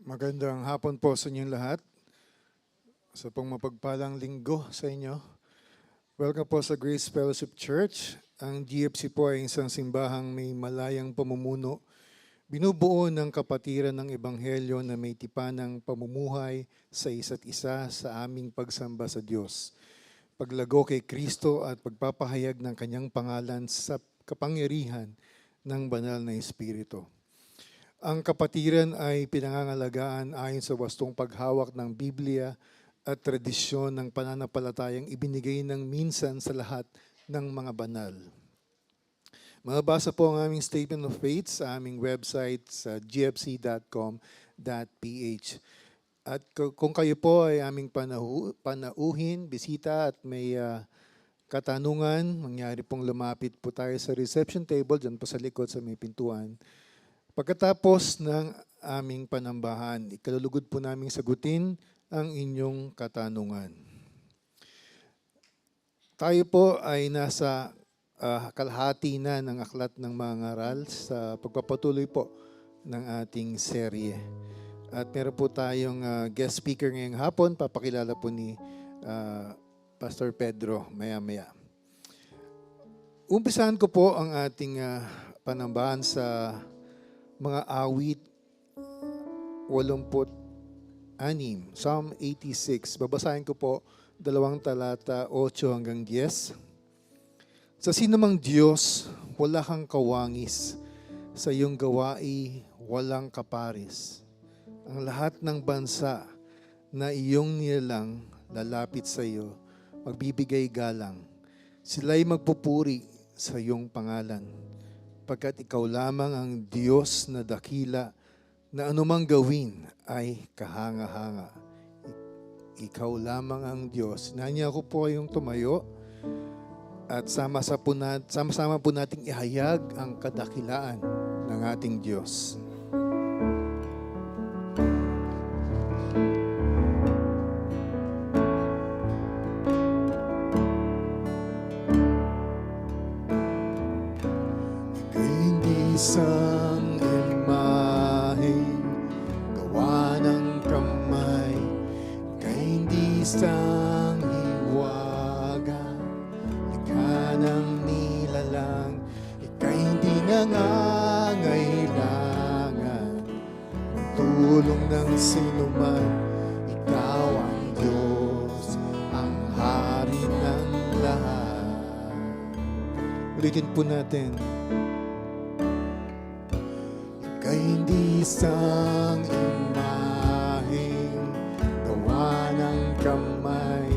Magandang hapon po sa inyong lahat. Sa pong mapagpalang linggo sa inyo. Welcome po sa Grace Fellowship Church. Ang GFC po ay isang simbahang may malayang pamumuno. Binubuo ng kapatiran ng Ebanghelyo na may tipanang pamumuhay sa isa't isa sa aming pagsamba sa Diyos. Paglago kay Kristo at pagpapahayag ng kanyang pangalan sa kapangyarihan ng banal na Espiritu. Ang kapatiran ay pinangangalagaan ayon sa wastong paghawak ng Biblia at tradisyon ng pananampalatayang ibinigay ng minsan sa lahat ng mga banal. Mabasa po ang aming statement of faith sa aming website sa gfc.com.ph. At kung kayo po ay aming panauhin, bisita at may katanungan, mangyari pong lumapit po tayo sa reception table, dyan po sa likod sa may pintuan. Pagkatapos ng aming panambahan, ikalulugod po naming sagutin ang inyong katanungan. Tayo po ay nasa kalahati na ng aklat ng mga ngaral sa pagpapatuloy po ng ating serye. At meron po tayong guest speaker ngayong hapon, papakilala po ni Pastor Pedro maya-maya. Umpisahan ko po ang ating panambahan sa mga awit 86, Psalm 86. Babasahin ko po 2 talata 8 hanggang 10. Sa sinumang Diyos, wala kang kawangis. Sa iyong gawain, walang kaparis. Ang lahat ng bansa na iyong nilalang lalapit sa iyo, magbibigay galang. Sila'y magpupuri sa iyong pangalan. Pagkat ikaw lamang ang Diyos na dakila, na anumang gawin ay kahanga-hanga. Ikaw lamang ang Diyos. Nanya ko po kayong tumayo at sama-sama po nating ihayag ang kadakilaan ng ating Diyos. Isang imaheng gawa ng kamay, ika'y hindi isang hiwaga, likha ng nilalang, ika'y hindi nangangailangan ng tulong ng sinuman. Ikaw ang Diyos, ang hari ng lahat. Ulitin po natin. Ika'y hindi isang imaheng gawa ng kamay,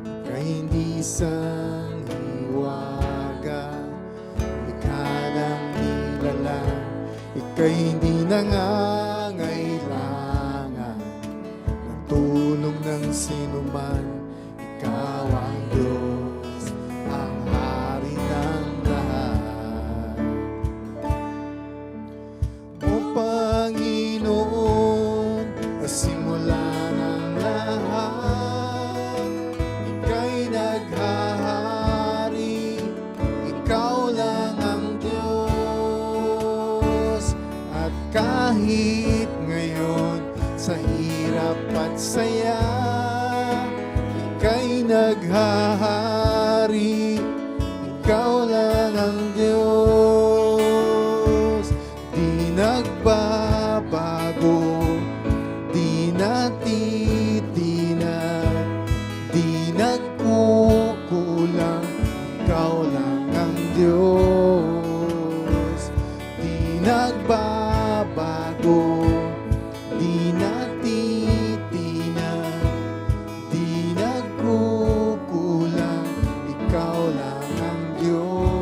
ika'y hindi isang hiwaga, likha ng nilalang, ika'y hindi nangangailangan ng tulong ng sinuman. Ikaw ang Diyos, ang hari ng lahat. O Panginoon, simula ng lahat, ika'y naghahari, ikaw lang ang Diyos. At kahit ngayon sa hirap at saya, ika'y naghahari, ikaw lang ang Diyos. Di nagbabago, di natitinag, di nagkukulang, ikaw lang ang Diyos. Di nagbabago, di natitinag, di nagkukulang, ikaw lang ang Diyos.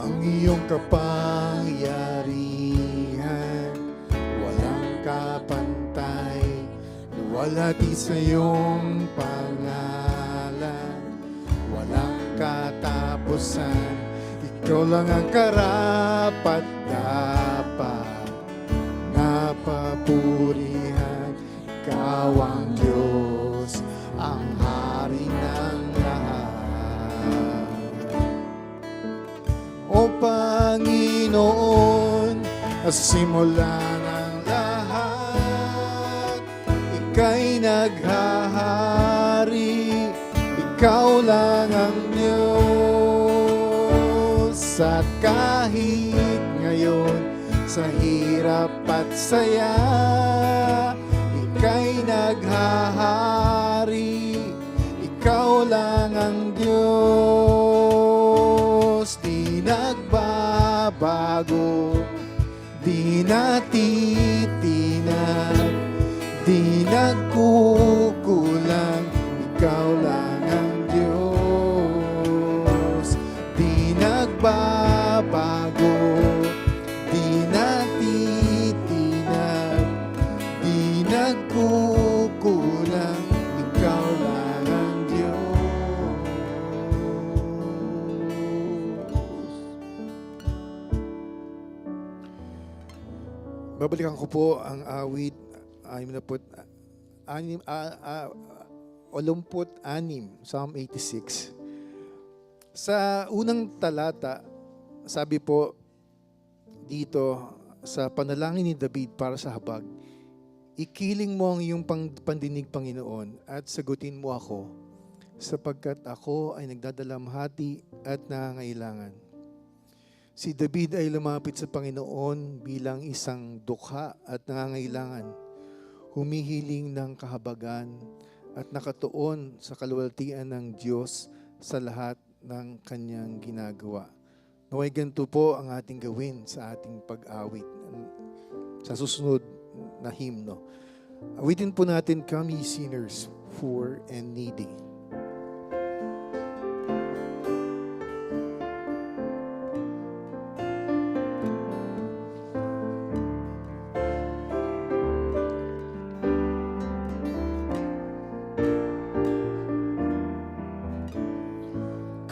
Ang iyong kapangyarihan, walang kapantay, luwalhati sa iyong pangalan, walang katapusan. Ikaw lang ang karapat dapat na papurihan. Ikaw ang Diyos, ang hari ng lahat. simula ng lahat. Ika'y naghahari, ikaw lang ang Diyos. At kahit ngayon sa hirap at saya, ika'y naghahari, ikaw lang ang Diyos. Di nagbabago, di natitinag, di nagkukulang, ikaw lang ang Diyos. Di nagbabago, di natitinag, di nagkukulang, ikaw lang ang Diyos. Babalikan ko po ang awit 86, Psalm 86. Sa unang talata, sabi po dito sa panalangin ni David para sa habag, ikiling mo ang iyong pandinig, Panginoon, at sagutin mo ako, sapagkat ako ay nagdadalamhati at nangangailangan. Si David ay lumapit sa Panginoon bilang isang dukha at nangangailangan, humihiling ng kahabagan at nakatuon sa kaluwalhatian ng Diyos sa lahat ng kanyang ginagawa. Naway ganito po ang ating gawin sa ating pag-awit sa susunod na hymno. Awitin po natin, Come Ye Sinners, Poor and Needy.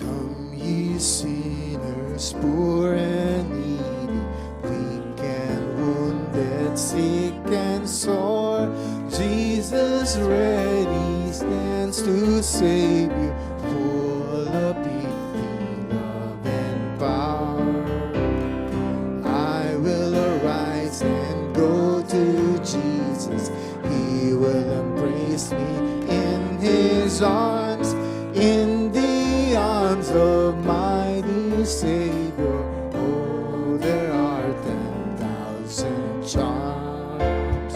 Come ye sinners, poor and needy, weak and wounded, sick and sore. Jesus ready stands to save you, full of pity, love and power. I will arise and go to Jesus. He will embrace me in His arms, in the arms of my dear Savior. Oh, there are 10,000 charms.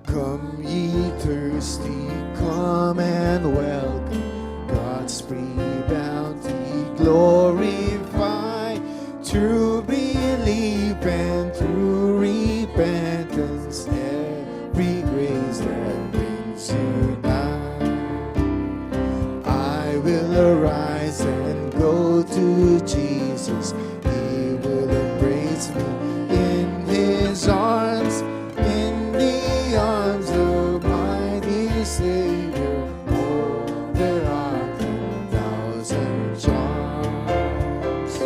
Come ye thirsty, come and welcome God's free bounty, glorify. True belief and true repentance, every grace that brings you down. I will arise and go to Jesus. He will embrace me in His arms, in the arms of my dear Savior. Oh, there are 10,000 charms.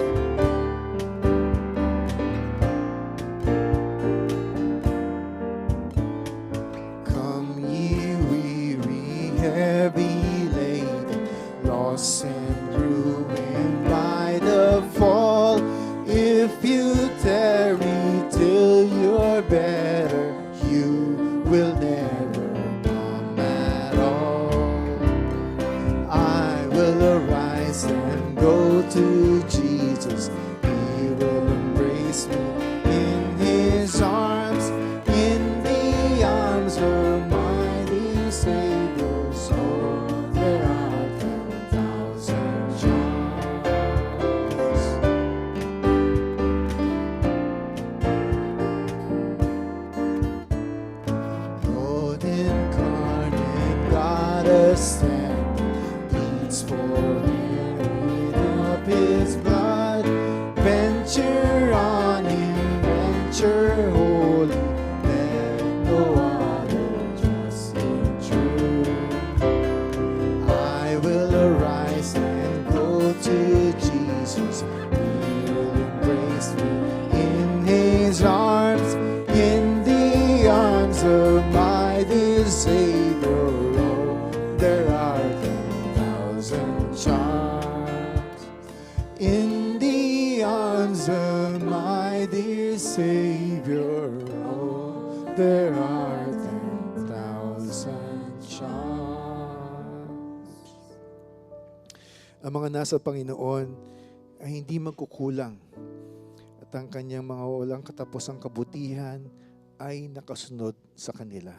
Come ye weary, heavy laden, lost and ruined by the fall. If you tarry till you're better, you will never come at all. I will arise and go to Jesus. He will embrace me in His arms, in the arms of my dear Savior. So there are 10,000 charms. God incarnate, God ascended, bleeds for me of His blood. Venture on Him, venture holy, let no other trust in truth. I will arise and go to Jesus. He will embrace me in His arms, in the arms of my dear Savior. Oh, there are 10,000 thousand charms. In the arms of my dear Savior, oh, there are 10,000 charms. Ang mga nasa Panginoon ay hindi magkukulang at ang kanyang mga walang katapusang kabutihan ay nakasunod sa kanila.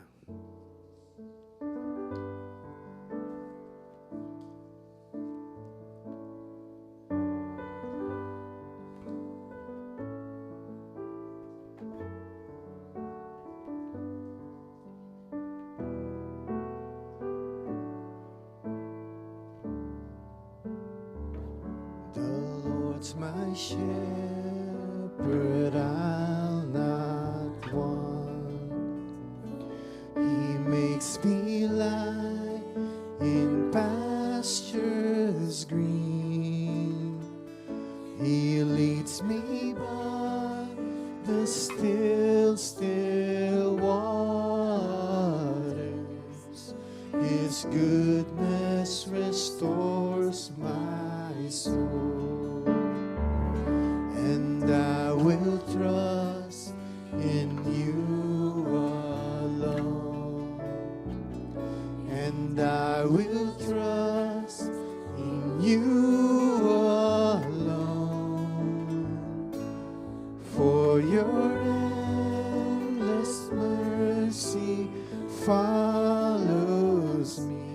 The Lord's my shepherd, I'll not want. He makes me lie in pastures green. He leads me by the still, still waters. His goodness restores my soul, and I will trust in you alone, and I will trust in you alone, for your endless mercy follows me.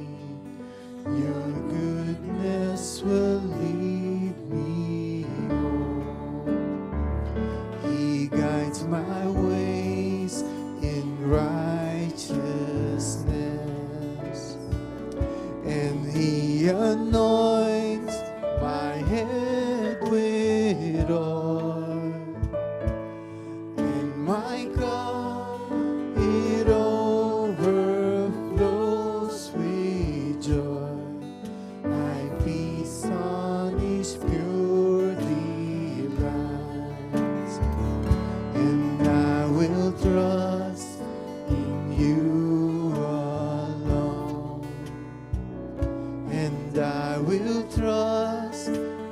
Your goodness will lead me home. He guides my ways in righteousness, and He anoints my head with oil, and my cup it overflows with joy. I feast on His pure delights, and I will trust in you alone, and I will trust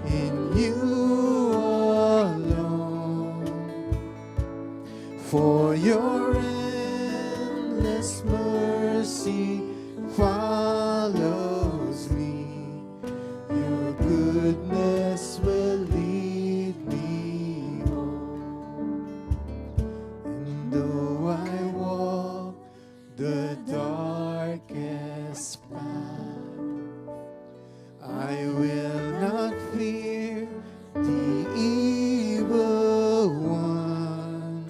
in you alone, for your endless mercy follows me. Your goodness will lead me home. And though I walk the darkest path, I will not fear the evil one,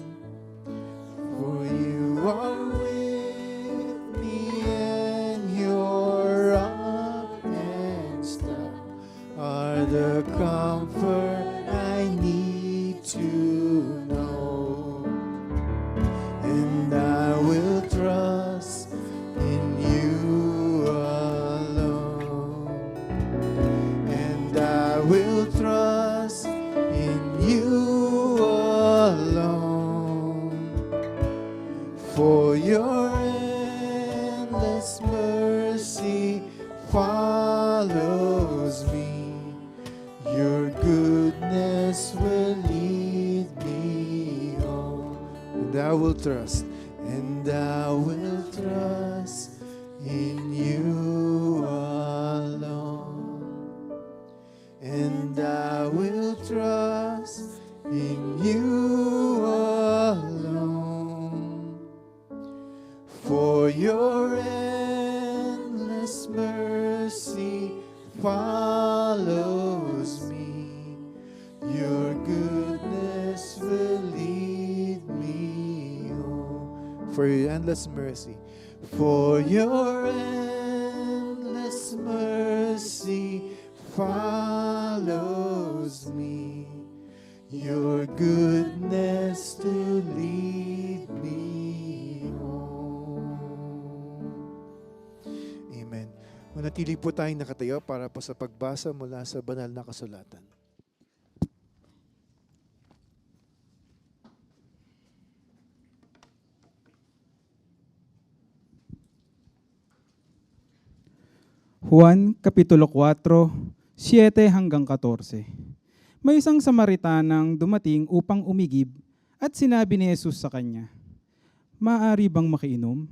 for you are with me, and your rod and staff are the comfort I need to know. And I will trust in you alone, and I will trust in you alone, for your endless mercy follows me. Your goodness will lead me home, and I will trust, and I will trust in you alone, and I will trust in you alone, for your endless mercy follows me. Your goodness will lead me home. For your endless mercy, For your endless mercy follows me. Your goodness to lead me home. Amen. Manatili po tayong nakatayo para po sa pagbasa mula sa banal na kasulatan. Juan Kapitulo 4, 7 hanggang 14. May isang Samaritanang dumating upang umigib at sinabi ni Jesus sa kanya, "Maaari bang makiinom?"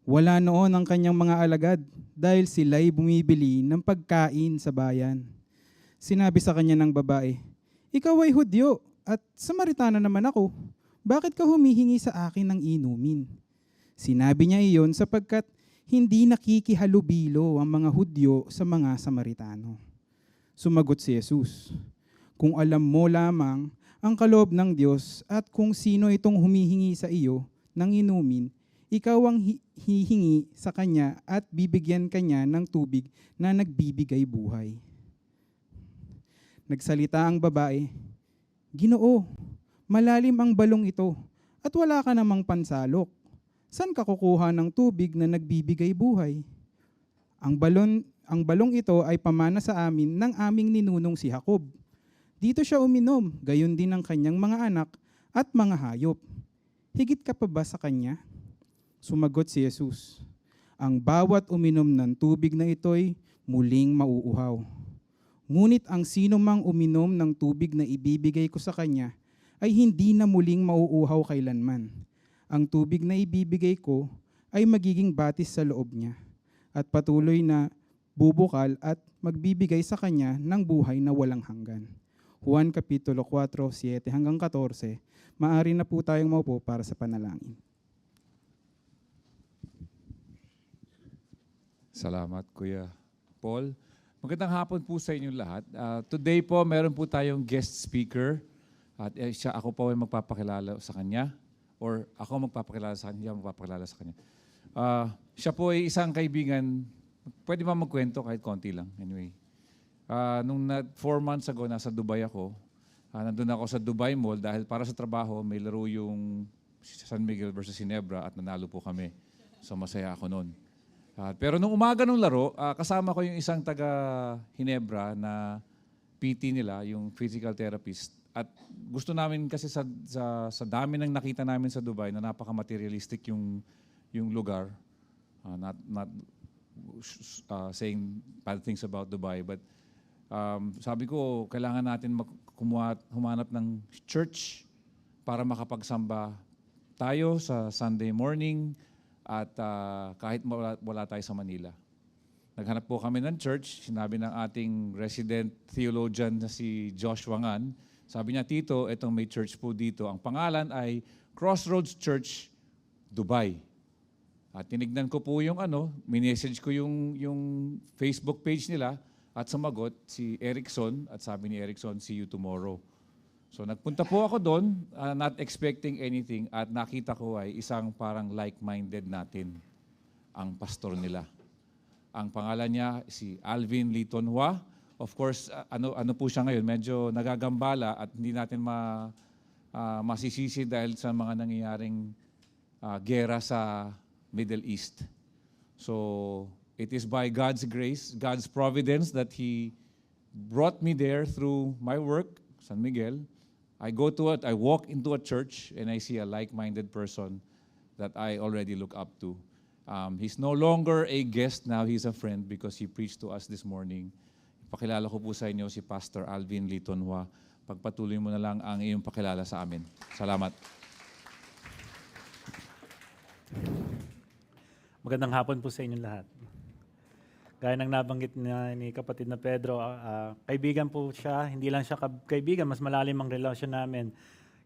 Wala noon ang kanyang mga alagad dahil sila'y bumibili ng pagkain sa bayan. Sinabi sa kanya ng babae, "Ikaw ay Hudyo at Samaritana naman ako. Bakit ka humihingi sa akin ng inumin?" Sinabi niya iyon sapagkat hindi nakikihalubilo ang mga Hudyo sa mga Samaritano. Sumagot si Jesus, "Kung alam mo lamang ang kaloob ng Diyos at kung sino itong humihingi sa iyo ng inumin, ikaw ang hihingi sa kanya at bibigyan kanya ng tubig na nagbibigay buhay." Nagsalita ang babae, "Ginoo, malalim ang balong ito at wala ka namang pansalok. Saan ka kukuha ng tubig na nagbibigay buhay? Ang balong ito ay pamana sa amin ng aming ninunong si Jacob. Dito siya uminom, gayon din ang kanyang mga anak at mga hayop. Higit ka pa ba sa kanya?" Sumagot si Jesus, "Ang bawat uminom ng tubig na ito'y muling mauuhaw. Ngunit ang sino mang uminom ng tubig na ibibigay ko sa kanya ay hindi na muling mauuhaw kailanman. Ang tubig na ibibigay ko ay magiging batis sa loob niya at patuloy na bubukal at magbibigay sa kanya ng buhay na walang hanggan." Juan Kapitulo 4, 7 hanggang 14. Maari na po tayong maupo para sa panalangin. Salamat, Kuya Paul. Magandang hapon po sa inyong lahat. Today po, meron po tayong guest speaker. At ako po ay magpapakilala sa kanya. Or ako magpapakilala sa kanya, magpapakilala sa kanya. Siya po ay isang kaibigan. Pwede ba magkwento kahit konti lang? Anyway. Nung 4 months ago, nasa Dubai ako. Nandun ako sa Dubai Mall dahil para sa trabaho, may laro yung San Miguel versus Ginebra at nanalo po kami. So masaya ako noon. Pero nung umaga nung laro, kasama ko yung isang taga Ginebra na PT nila, yung physical therapist. At gusto namin kasi sa dami ng nakita namin sa Dubai na napaka-materialistic yung lugar. Not saying bad things about Dubai, but sabi ko, kailangan natin humanap ng church para makapagsamba tayo sa Sunday morning at kahit wala tayo sa Manila. Naghanap po kami ng church. Sinabi ng ating resident theologian na si Joshua Ngan, sabi niya, "Tito, itong may church po dito. Ang pangalan ay Crossroads Church, Dubai." At tinignan ko po yung minessage ko yung Facebook page nila at sumagot si Erickson at sabi ni Erickson, "See you tomorrow." So nagpunta po ako doon, not expecting anything at nakita ko ay isang parang like-minded natin ang pastor nila. Ang pangalan niya si Alvin Litonhua. Of course, ano po siya ngayon, medyo nagagambala at hindi natin masisisi dahil sa mga nangyayaring gera sa Middle East. So, it is by God's grace, God's providence that He brought me there through my work, San Miguel. I walk into a church and I see a like-minded person that I already look up to. He's no longer a guest now, he's a friend because he preached to us this morning. Pakilala ko po sa inyo si Pastor Alvin Litonhua. Pagpatuloy mo na lang ang iyong pakilala sa amin. Salamat. Magandang hapon po sa inyong lahat. Gaya ng nabanggit ni kapatid na Pedro, kaibigan po siya, hindi lang siya kaibigan, mas malalim ang relasyon namin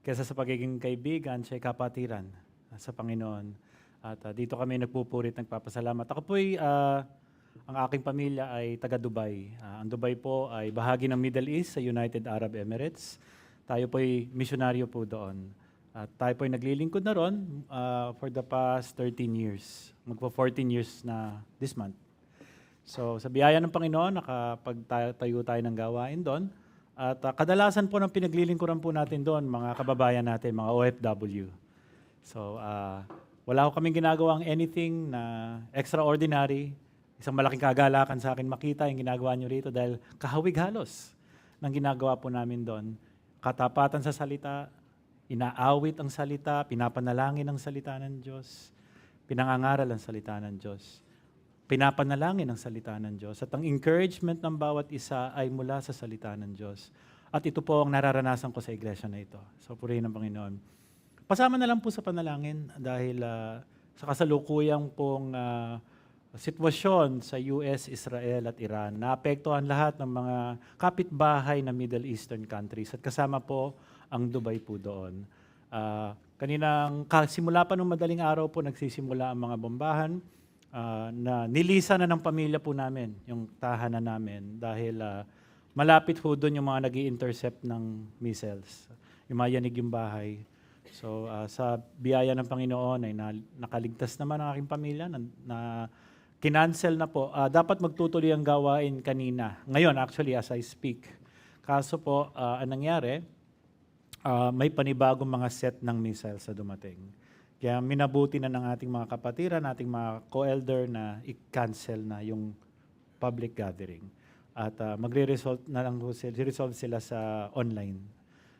kaysa sa pagiging kaibigan, siya ay kapatiran sa Panginoon. At dito kami nagpupurit, nagpapasalamat. Ako po ang aking pamilya ay taga Dubai. Ang Dubai po ay bahagi ng Middle East sa United Arab Emirates. Tayo po ay misyonaryo po doon. At tayo po ay naglilingkod na ron for the past 13 years. Magpo-14 years na this month. So sa biyaya ng Panginoon, nakapagtayo tayo ng gawain doon. At kadalasan po ng pinaglilingkuran po natin doon, mga kababayan natin, mga OFW. So wala ko kaming ginagawang anything na extraordinary. Isang malaking kagalakan sa akin makita yung ginagawa nyo rito dahil kahawig halos ng ginagawa po namin doon. Katapatan sa salita, inaawit ang salita, pinapanalangin ang salita ng Diyos, pinangangaral ang salita ng Diyos. pinapanalangin ang salita ng Diyos. At ang encouragement ng bawat isa ay mula sa salita ng Diyos. At ito po ang nararanasan ko sa iglesia na ito. So, purihin ng Panginoon. Pasama na lang po sa panalangin dahil sa kasalukuyang pong sitwasyon sa US, Israel at Iran. Naapektuhan lahat ng mga kapitbahay na Middle Eastern countries at kasama po ang Dubai po doon. Simula pa nung madaling araw po nagsisimula ang mga bombahan na nilisa na ng pamilya po namin, yung tahanan namin dahil malapit po doon yung mga nag-i-intercept ng missiles. Yumayanig yung bahay. So sa biyaya ng Panginoon ay nakaligtas naman ang aking pamilya na kinancel na po. Dapat magtutuloy ang gawain kanina. Ngayon, actually, as I speak. Kaso po, anong nangyari? May panibagong mga set ng missiles sa dumating. Kaya minabuti na ng ating mga kapatiran, ating mga co-elder na i-cancel na yung public gathering. At magre-resolve na lang resolve sila sa online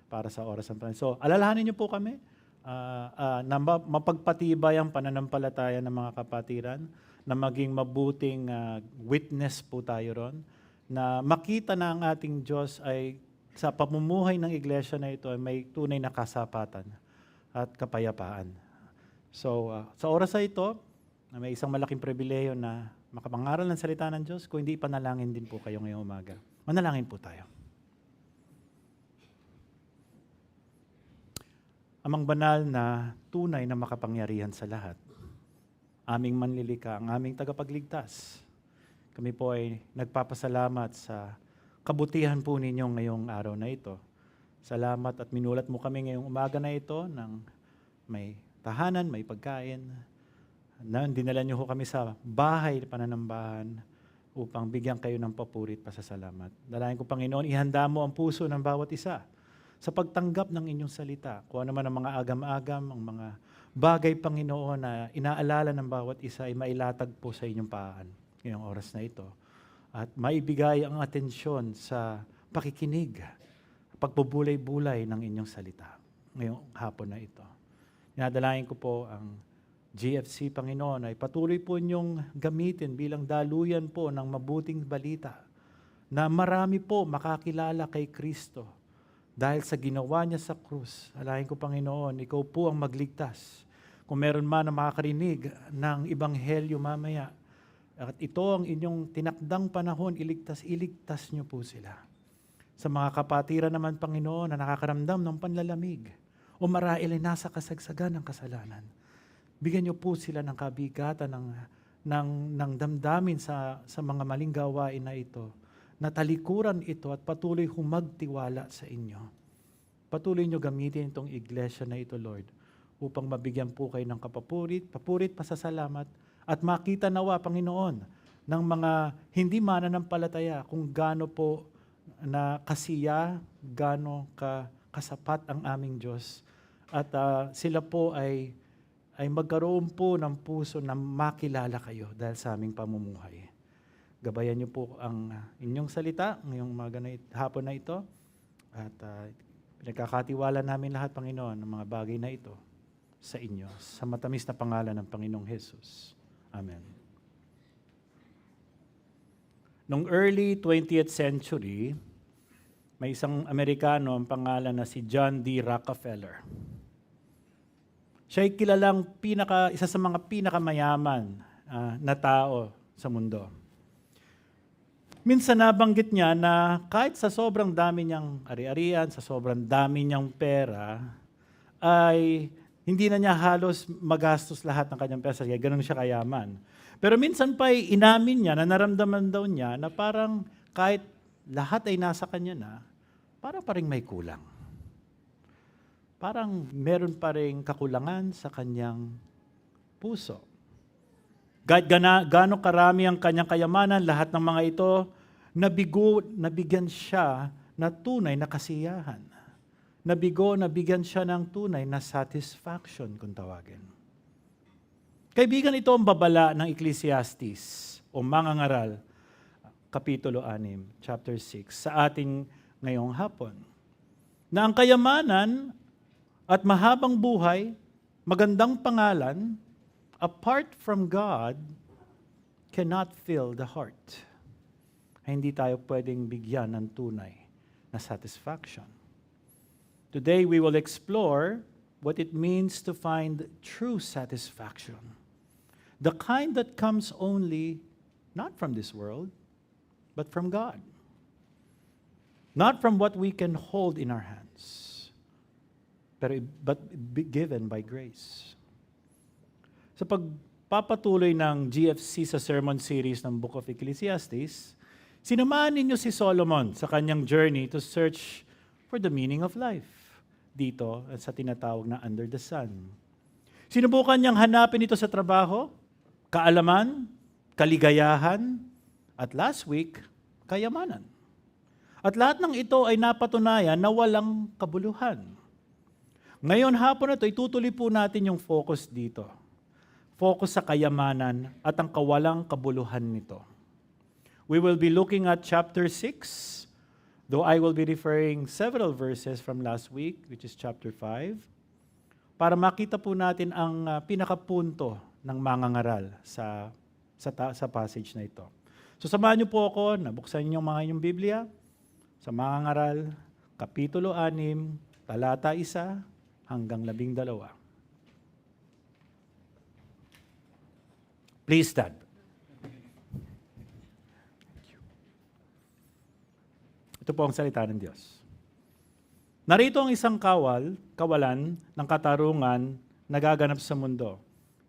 para sa oras ng Panginoon. So, alalahanin niyo po kami na mapagpatibay ang pananampalataya ng mga kapatiran, na maging mabuting witness po tayo ron, na makita na ang ating Diyos ay sa pamumuhay ng iglesia na ito ay may tunay na kasapatan at kapayapaan. So, sa oras na ito, may isang malaking pribileyo na makapangaral ng salita ng Diyos. Kung hindi, panalangin din po kayo ngayong umaga. Manalangin po tayo. Amang banal na tunay na makapangyarihan sa lahat, aming manlilika, ang aming tagapagligtas. Kami po ay nagpapasalamat sa kabutihan po ninyo ngayong araw na ito. Salamat at minulat mo kami ngayong umaga na ito ng may tahanan, may pagkain. Dinala niyo kami sa bahay pananambahan upang bigyan kayo ng papurit pasasalamat. Dalangin ko, Panginoon, ihanda mo ang puso ng bawat isa sa pagtanggap ng inyong salita. Kung ano man ang mga agam-agam, ang mga bagay, Panginoon, na inaalala ng bawat isa ay mailatag po sa inyong paan ngayong oras na ito. At maibigay ang atensyon sa pakikinig, pagbubulay-bulay ng inyong salita ngayong hapon na ito. Dinadalain ko po ang GFC, Panginoon, ay patuloy po niyong gamitin bilang daluyan po ng mabuting balita na marami po makakilala kay Kristo dahil sa ginawa niya sa krus. Alahin ko, Panginoon, ikaw po ang magligtas. Kung meron man na makakarinig ng Ebanghelyo mamaya, at ito ang inyong tinakdang panahon, iligtas niyo po sila. Sa mga kapatiran naman, Panginoon, na nakakaramdam ng panlalamig o marahil ay nasa kasagsagan ng kasalanan, bigyan niyo po sila ng kabigatan ng damdamin sa mga maling gawain na ito, na talikuran ito at patuloy humagtiwala sa inyo. Patuloy niyo gamitin itong iglesia na ito, Lord, upang mabigyan po kayo ng papurit, pasasalamat, at makita nawa, Panginoon, ng mga hindi mananampalataya kung gaano po na kasiya, gaano kasapat ang aming Diyos. At sila po ay magkaroon po ng puso na makilala kayo dahil sa aming pamumuhay. Gabayan niyo po ang inyong salita ngayong hapon na ito. At pinagkakatiwala namin lahat, Panginoon, ng mga bagay na ito sa inyo. Sa matamis na pangalan ng Panginoong Jesus. Amen. Noong early 20th century, may isang Amerikano ang pangalan na si John D. Rockefeller. Siya ay kilalang isa sa mga pinakamayaman na tao sa mundo. Minsan nabanggit niya na kahit sa sobrang dami niyang ari-arian, sa sobrang dami niyang pera, ay hindi na niya halos magastos lahat ng kanyang pera, kaya ganun siya kayaman. Pero minsan pa inamin niya na naramdaman daw niya na parang kahit lahat ay nasa kanya na, parang pa rin may kulang. Parang meron pa rin kakulangan sa kanyang puso. Kahit gaano karami ang kanyang kayamanan, lahat ng mga ito, nabigyan siya na tunay na kasiyahan. Nabigyan siya ng tunay na satisfaction, kung tawagin. Kaibigan, ito ang babala ng Ecclesiastes o Mangangaral, Kapitulo 6, Chapter 6, sa ating ngayong hapon. Na ang kayamanan at mahabang buhay, magandang pangalan, apart from God, cannot fill the heart. Hindi tayo pwedeng bigyan ng tunay na satisfaction. Today, we will explore what it means to find true satisfaction. The kind that comes only not from this world, but from God. Not from what we can hold in our hands, but given by grace. Sa pagpapatuloy ng GFC sa sermon series ng Book of Ecclesiastes, sinamahan ninyo si Solomon sa kanyang journey to search for the meaning of life dito sa tinatawag na under the sun. Sinubukan niyang hanapin ito sa trabaho, kaalaman, kaligayahan, at last week, kayamanan. At lahat ng ito ay napatunayan na walang kabuluhan. Ngayon hapon na ito, itutuloy po natin yung focus dito. Focus sa kayamanan at ang kawalang kabuluhan nito. We will be looking at chapter 6, though I will be referring several verses from last week, which is chapter 5, para makita po natin ang pinakapunto ng mangangaral sa passage na ito. So samahan niyo po ako, nabuksan niyo mga inyong Biblia, sa mangangaral, Kapitulo 6, talata 1 hanggang 12. Please stand. Ito po ang salita ng Diyos. Narito ang isang kawalan ng katarungan na gaganap sa mundo.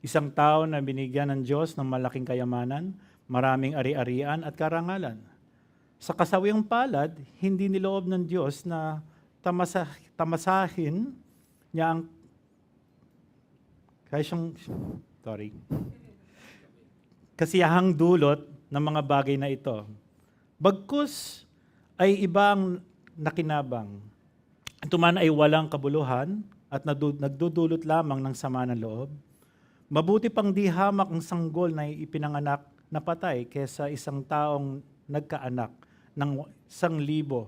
Isang tao na binigyan ng Diyos ng malaking kayamanan, maraming ari-arian at karangalan. Sa kasawiang palad, hindi niloob ng Diyos na tamasahin niya ang kasiyahang dulot ng mga bagay na ito. Bagkus ay ibang nakinabang. Ito man ay walang kabuluhan at nagdudulot lamang ng sama ng loob. Mabuti pang di hamak ang sanggol na ipinanganak na patay kaysa isang taong nagkaanak ng 1,000.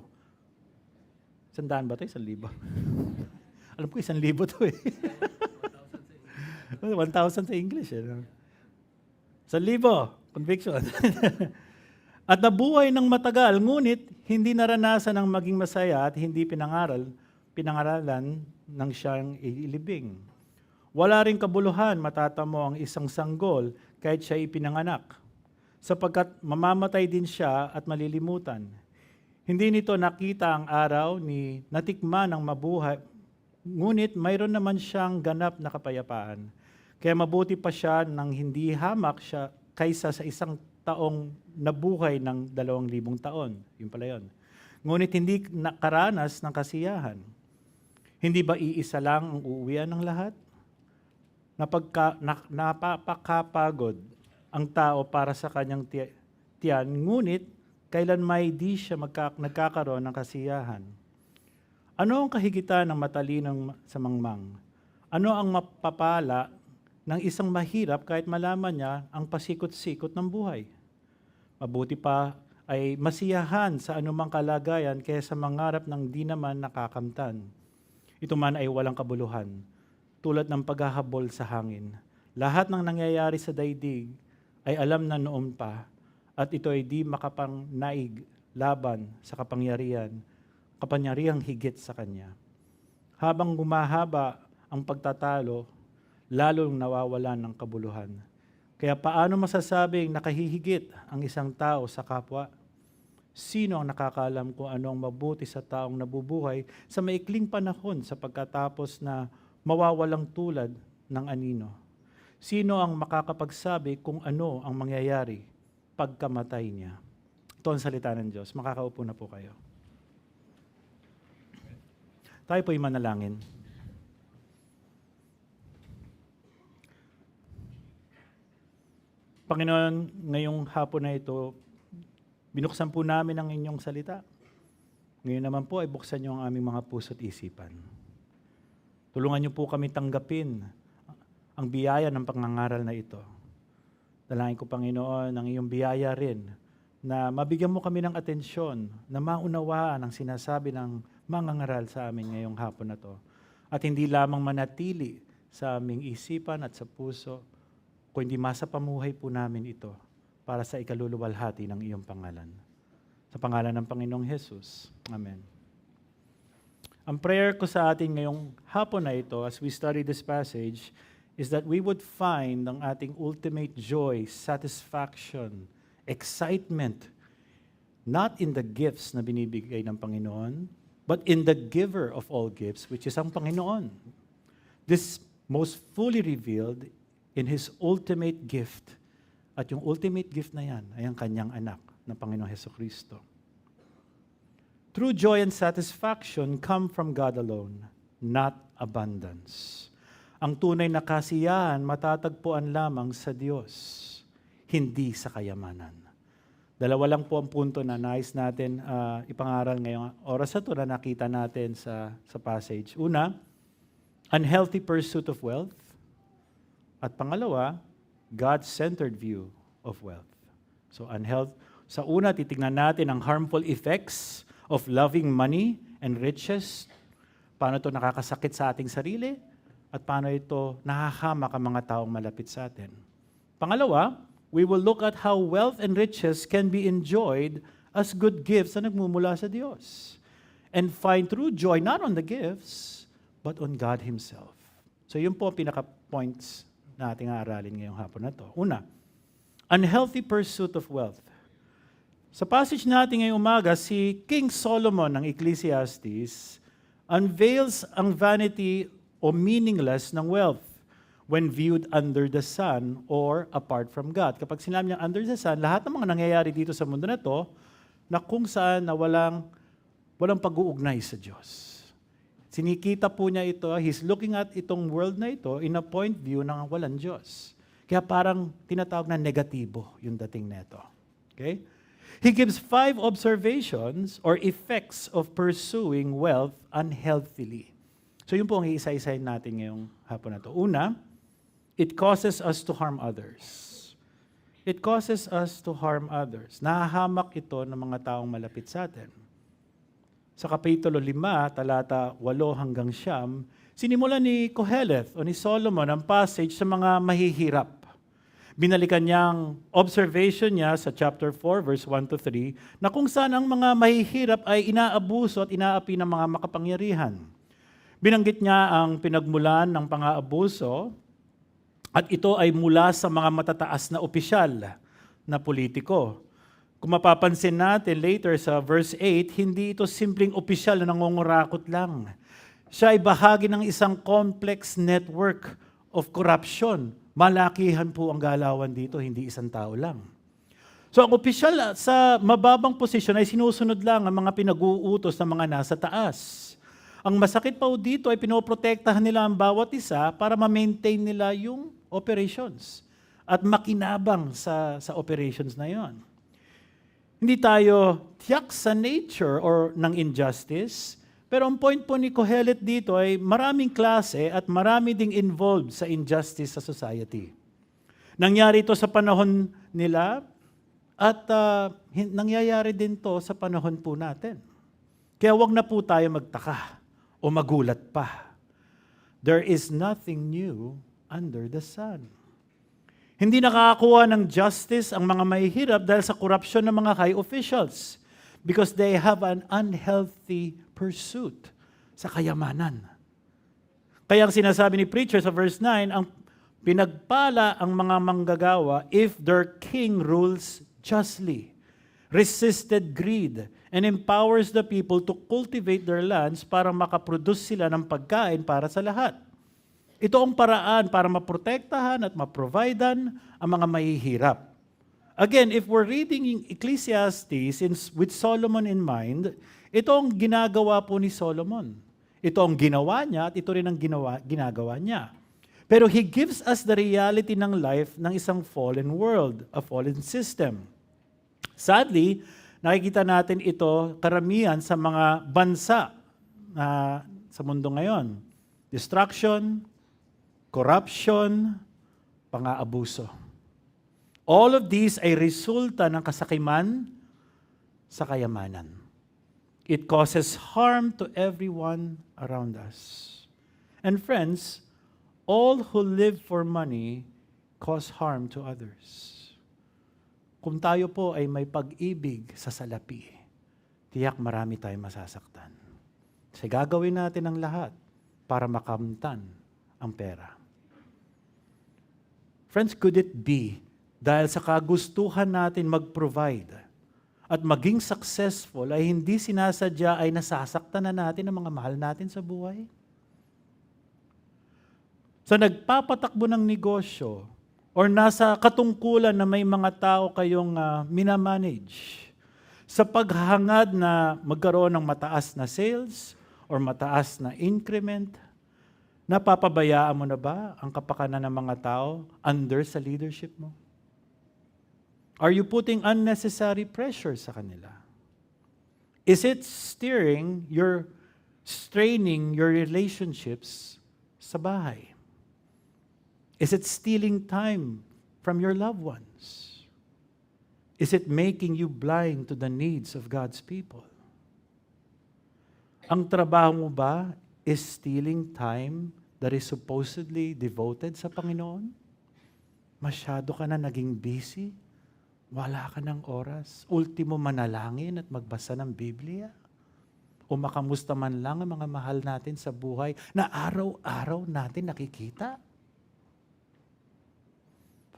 100 ba ito? 1,000? Alam ko 1,000 to eh. 1,000 sa English. 1,000. Conviction. At nabuhay ng matagal, ngunit hindi naranasan ng maging masaya at hindi pinangaralan ng siyang ilibing. Wala ring kabuluhan matatamo ang isang sanggol kahit siya ipinanganak, sapagkat mamamatay din siya at malilimutan. Hindi nito nakita ang araw ni natikman ng mabuhay, ngunit mayroon naman siyang ganap na kapayapaan. Kaya mabuti pa siya nang hindi hamak siya kaysa sa isang taong nabuhay ng 2,000 taon. Yun pala yun. Ngunit hindi nakaranas ng kasiyahan. Hindi ba iisa lang ang uuwian ng lahat? Napapakapagod ang tao para sa kanyang tiyan, ngunit kailan may di siya nagkakaroon ng kasiyahan. Ano ang kahigitan ng matalinong sa mangmang? Ano ang mapapala ng isang mahirap kahit malaman niya ang pasikot-sikot ng buhay? Mabuti pa ay masiyahan sa anumang kalagayan kaysa mangarap ng di naman nakakamtan. Ito man ay walang kabuluhan, tulad ng paghahabol sa hangin. Lahat ng nangyayari sa daigdig ay alam na noon pa, at ito ay di makapangnaig laban sa kapangyarihang higit sa kanya. Habang gumahaba ang pagtatalo, lalong nawawalan ng kabuluhan. Kaya paano masasabing nakahihigit ang isang tao sa kapwa? Sino ang nakakaalam kung ano ang mabuti sa taong nabubuhay sa maikling panahon sa pagkatapos na mawawalang tulad ng anino? Sino ang makakapagsabi kung ano ang mangyayari pagkamatay niya? Ito ang salita ng Diyos. Makakaupo na po kayo. Tayo po'y manalangin. Panginoon, ngayong hapon na ito, binuksan po namin ang inyong salita. Ngayon naman po ay buksan niyo ang aming mga puso at isipan. Tulungan niyo po kami tanggapin ang biyaya ng pangangaral na ito. Dalangin ko, Panginoon, ang iyong biyaya rin na mabigyan mo kami ng atensyon, na maunawaan ang sinasabi ng mangangaral sa amin ngayong hapon na to. At hindi lamang manatili sa aming isipan at sa puso, kundi masapamuhay po namin ito para sa ikaluluwalhati ng iyong pangalan. Sa pangalan ng Panginoong Jesus. Amen. Ang prayer ko sa atin ngayong hapon na ito as we study this passage is that we would find ang ating ultimate joy, satisfaction, excitement, not in the gifts na binibigay ng Panginoon, but in the giver of all gifts, which is ang Panginoon. This most fully revealed in His ultimate gift. At yung ultimate gift na yan ay ang kanyang anak na Panginoong Hesukristo. True joy and satisfaction come from God alone, not abundance. Ang tunay na kasiyahan matatagpuan lamang sa Diyos, hindi sa kayamanan. Dalawa lang po ang punto na nais natin ipangaral ngayong oras na ito na nakita natin sa passage. Una, unhealthy pursuit of wealth. At pangalawa, God-centered view of wealth. So sa una, titingnan natin ang harmful effects of loving money and riches. Paano ito nakakasakit sa ating sarili? At paano ito nahahamak ang mga taong malapit sa atin? Pangalawa, we will look at how wealth and riches can be enjoyed as good gifts na nagmumula sa Diyos. And find true joy not on the gifts, but on God Himself. So yun po ang pinaka-points na ating aaralin ngayong hapon na ito. Una, unhealthy pursuit of wealth. Sa passage natin ngayong umaga, si King Solomon ng Ecclesiastes unveils ang vanity o meaningless ng wealth when viewed under the sun or apart from God. Kapag sinabi niya under the sun, lahat ng mga nangyayari dito sa mundo na to, na kung saan na walang pag-uugnay sa Diyos. Sinikita po niya ito, he's looking at itong world na ito in a point view ng walang Diyos. Kaya parang tinatawag na negatibo yung dating neto. Okay? He gives 5 observations or effects of pursuing wealth unhealthily. So yun po ang iisa-isahin natin ngayong hapon na ito. Una, it causes us to harm others. It causes us to harm others. Nahahamak ito ng mga taong malapit sa atin. Sa Kapitulo 5, talata 8 hanggang 9, sinimula ni Koheleth o ni Solomon ang passage sa mga mahihirap. Binalikan niya ang observation niya sa chapter 4, verse 1 to 3, na kung saan ang mga mahihirap ay inaabuso at inaapi ng mga makapangyarihan. Binanggit niya ang pinagmulan ng pang-aabuso at ito ay mula sa mga matataas na opisyal na politiko. Kung mapapansin natin later sa verse 8, hindi ito simpleng opisyal na nangungurakot lang. Siya ay bahagi ng isang complex network of corruption. Malakihan po ang galawan dito, hindi isang tao lang. So ang opisyal sa mababang posisyon ay sinusunod lang ang mga pinag-uutos ng mga nasa taas. Ang masakit pa dito ay pinoprotektahan nila ang bawat isa para ma-maintain nila yung operations at makinabang sa operations na yon. Hindi tayo tiyak sa nature or ng injustice, pero ang point po ni Kohelet dito ay maraming klase at marami ding involved sa injustice sa society. Nangyari ito sa panahon nila at nangyayari din to sa panahon po natin. Kaya wag na po tayo magtaka o magulat pa. There is nothing new under the sun. Hindi nakakakuha ng justice ang mga mahihirap dahil sa korupsyon ng mga high officials because they have an unhealthy pursuit sa kayamanan. Kaya ang sinasabi ni preacher sa verse 9, ang pinagpala ang mga manggagawa if their king rules justly, resisted greed, and empowers the people to cultivate their lands para makaproduce sila ng pagkain para sa lahat. Ito ang paraan para maprotektahan at maprovidean ang mga mahihirap. Again, if we're reading Ecclesiastes with Solomon in mind, ito ang ginagawa po ni Solomon. Ito ang ginawa niya at ito rin ang ginagawa niya. Pero he gives us the reality ng life ng isang fallen world, a fallen system. Sadly, nakikita natin ito karamihan sa mga bansa sa mundo ngayon. Destruction, corruption, pang-aabuso. All of these ay resulta ng kasakiman sa kayamanan. It causes harm to everyone around us. And friends, all who live for money cause harm to others. kung tayo po ay may pag-ibig sa salapi, tiyak marami tayong masasaktan. Kasi gagawin natin ang lahat para makamtan ang pera. Friends, could it be dahil sa kagustuhan natin mag-provide at maging successful ay hindi sinasadya ay nasasaktan na natin ang mga mahal natin sa buhay? Sa nagpapatakbo ng negosyo or nasa katungkulan na may mga tao kayong minamanage, sa paghangad na magkaroon ng mataas na sales or mataas na increment, napapabayaan mo na ba ang kapakanan ng mga tao under sa leadership mo? Are you putting unnecessary pressure sa kanila? Is it straining your relationships sa bahay? Is it stealing time from your loved ones? Is it making you blind to the needs of God's people? Ang trabaho mo ba is stealing time that is supposedly devoted sa Panginoon? Masyado ka na naging busy? Wala ka ng oras? Ultimo manalangin at magbasa ng Biblia? O makamusta man lang ang mga mahal natin sa buhay na araw-araw natin nakikita?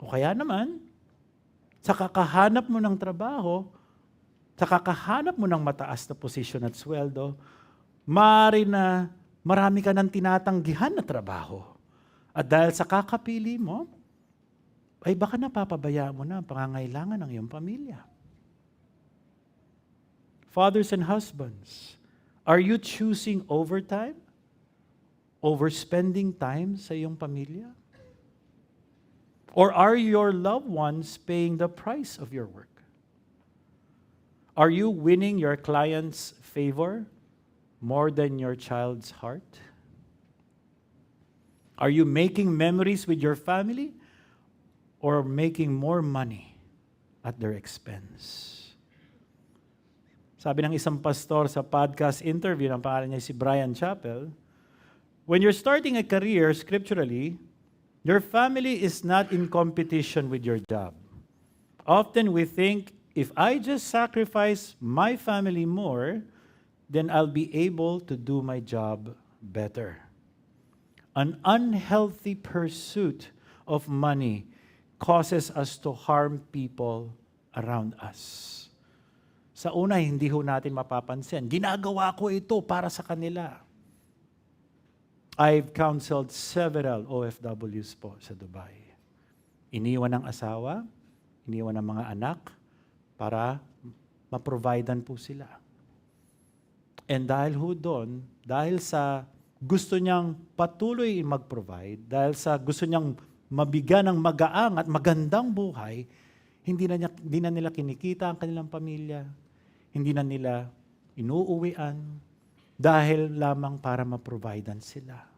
O kaya naman, sa kakahanap mo ng trabaho, sa kakahanap mo ng mataas na posisyon at sweldo, maaari na marami ka ng tinatanggihan na trabaho. At dahil sa kakapili mo, ay baka napapabayaan mo na ang pangangailangan ng iyong pamilya. Fathers and husbands, are you choosing overtime over spending time sa iyong pamilya? Or are your loved ones paying the price of your work? Are you winning your client's favor more than your child's heart? Are you making memories with your family or making more money at their expense? Sabi ng isang pastor sa podcast interview, ang pangalan niya si Brian Chappell, when you're starting a career scripturally, your family is not in competition with your job. Often we think, if I just sacrifice my family more, then I'll be able to do my job better. An unhealthy pursuit of money causes us to harm people around us. Sa una, hindi ho natin mapapansin. Ginagawa ko ito para sa kanila. I've counseled several OFWs po sa Dubai. Iniwan ng asawa, iniwan ng mga anak para maprovidean po sila. And dahil ho doon, dahil sa gusto niyang patuloy mag-provide, dahil sa gusto niyang mabigyan ng magaang at magandang buhay, hindi na nila kinikita ang kanilang pamilya, hindi na nila inuuwian, dahil lamang para ma-providean sila.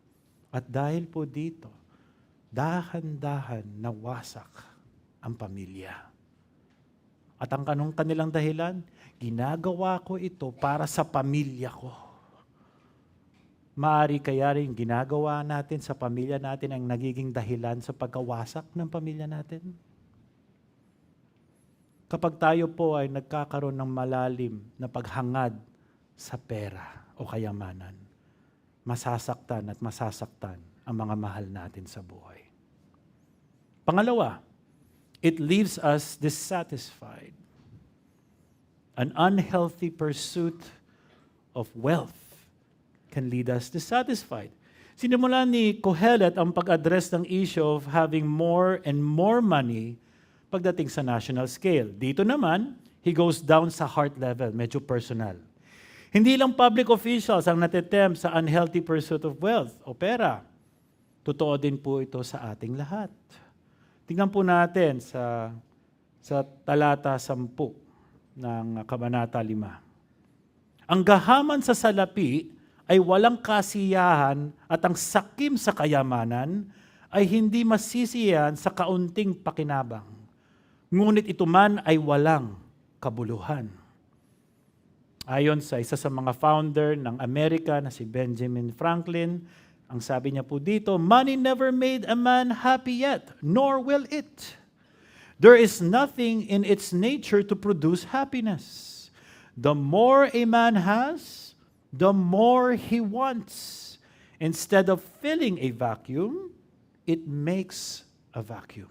At dahil po dito, dahan-dahan nawasak ang pamilya. At ang kanilang dahilan, ginagawa ko ito para sa pamilya ko. Maaari kaya rin ginagawa natin sa pamilya natin ang nagiging dahilan sa pagkawasak ng pamilya natin? Kapag tayo po ay nagkakaroon ng malalim na paghangad sa pera o kayamanan, masasaktan at masasaktan ang mga mahal natin sa buhay. Pangalawa, it leaves us dissatisfied. An unhealthy pursuit of wealth can lead us dissatisfied. Sinimula ni Kohelet ang pag-address ng issue of having more and more money pagdating sa national scale. Dito naman, he goes down sa heart level, medyo personal. Hindi lang public officials ang natitempt sa unhealthy pursuit of wealth o pera. Totoo din po ito sa ating lahat. Tingnan po natin sa talata 10 ng Kabanata 5. Ang gahaman sa salapi ay walang kasiyahan at ang sakim sa kayamanan ay hindi masisiyahan sa kaunting pakinabang. Ngunit ito man ay walang kabuluhan. Ayon sa isa sa mga founder ng Amerika na si Benjamin Franklin, ang sabi niya po dito, money never made a man happy yet, nor will it. There is nothing in its nature to produce happiness. The more a man has, the more he wants. Instead of filling a vacuum, it makes a vacuum.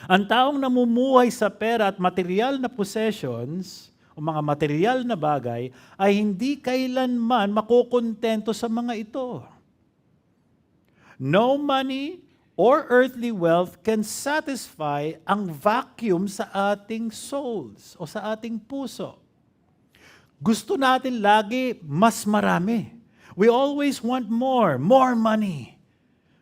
Ang taong namumuhay sa pera at material na possessions, o mga material na bagay, ay hindi kailanman makukontento sa mga ito. No money or earthly wealth can satisfy ang vacuum sa ating souls o sa ating puso. Gusto natin lagi mas marami. We always want more money,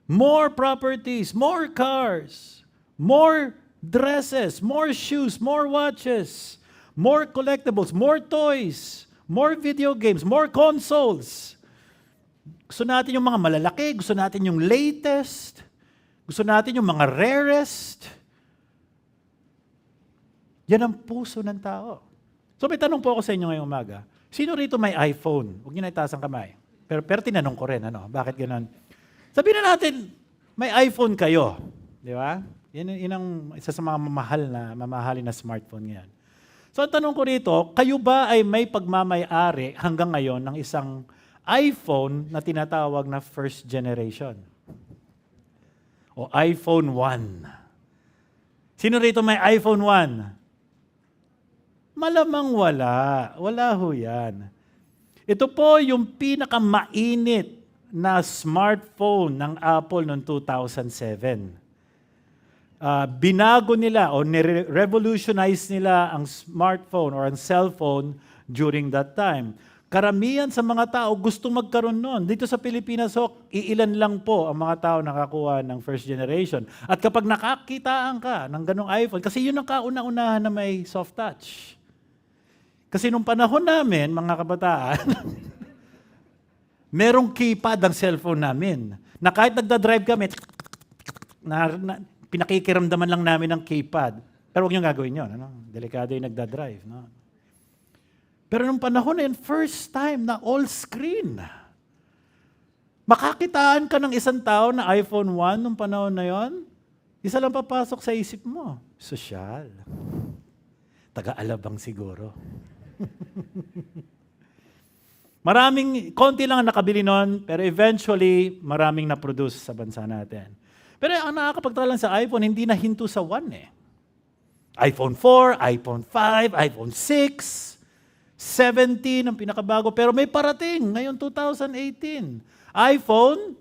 more properties, more cars, more dresses, more shoes, more watches, more collectibles, more toys, more video games, more consoles. Gusto natin yung mga malalaki, gusto natin yung latest, gusto natin yung mga rarest. Yan ang puso ng tao. So may tanong po ako sa inyo ngayong umaga. Sino rito may iPhone? Huwag niyo na itaas ang kamay. Pero tinanong ko rin, bakit gano'n? Sabihin na natin, may iPhone kayo. Di ba? Yan ang isa sa mga mamahalin na smartphone ngayon. So ang tanong ko rito, kayo ba ay may pagmamay-ari hanggang ngayon ng isang iPhone na tinatawag na first generation? O iPhone 1. Sino rito may iPhone 1? Malamang wala. Wala ho yan. Ito po yung pinakamainit na smartphone ng Apple noong 2007. Binago nila o revolutionize nila ang smartphone or ang cellphone during that time. Karamihan sa mga tao gusto magkaroon noon. Dito sa Pilipinas, iilan lang po ang mga tao nakakuha ng first generation. At kapag nakakitaan ka ng ganong iPhone, kasi yun ang kauna-unahan na may soft touch. Kasi nung panahon namin, mga kabataan, merong keypad ang cellphone namin. Na kahit nagdadrive kami, pinakikiramdaman lang namin ng keypad. Pero huwag niyong gagawin yun. Delikado yung nagdadrive. Pero nung panahon na yun, first time na all screen. Makakitaan ka ng isang tao na iPhone 1 nung panahon na yon, isa lang papasok sa isip mo, sosyal. Taga-alabang siguro. Konti lang ang nakabili nun, pero eventually, maraming na-produce sa bansa natin. Pero ang nakakapagtala lang sa iPhone, hindi na hinto sa 1 eh. iPhone 4, iPhone 5, iPhone 6, 17 ang pinakabago. Pero may parating ngayon 2018. iPhone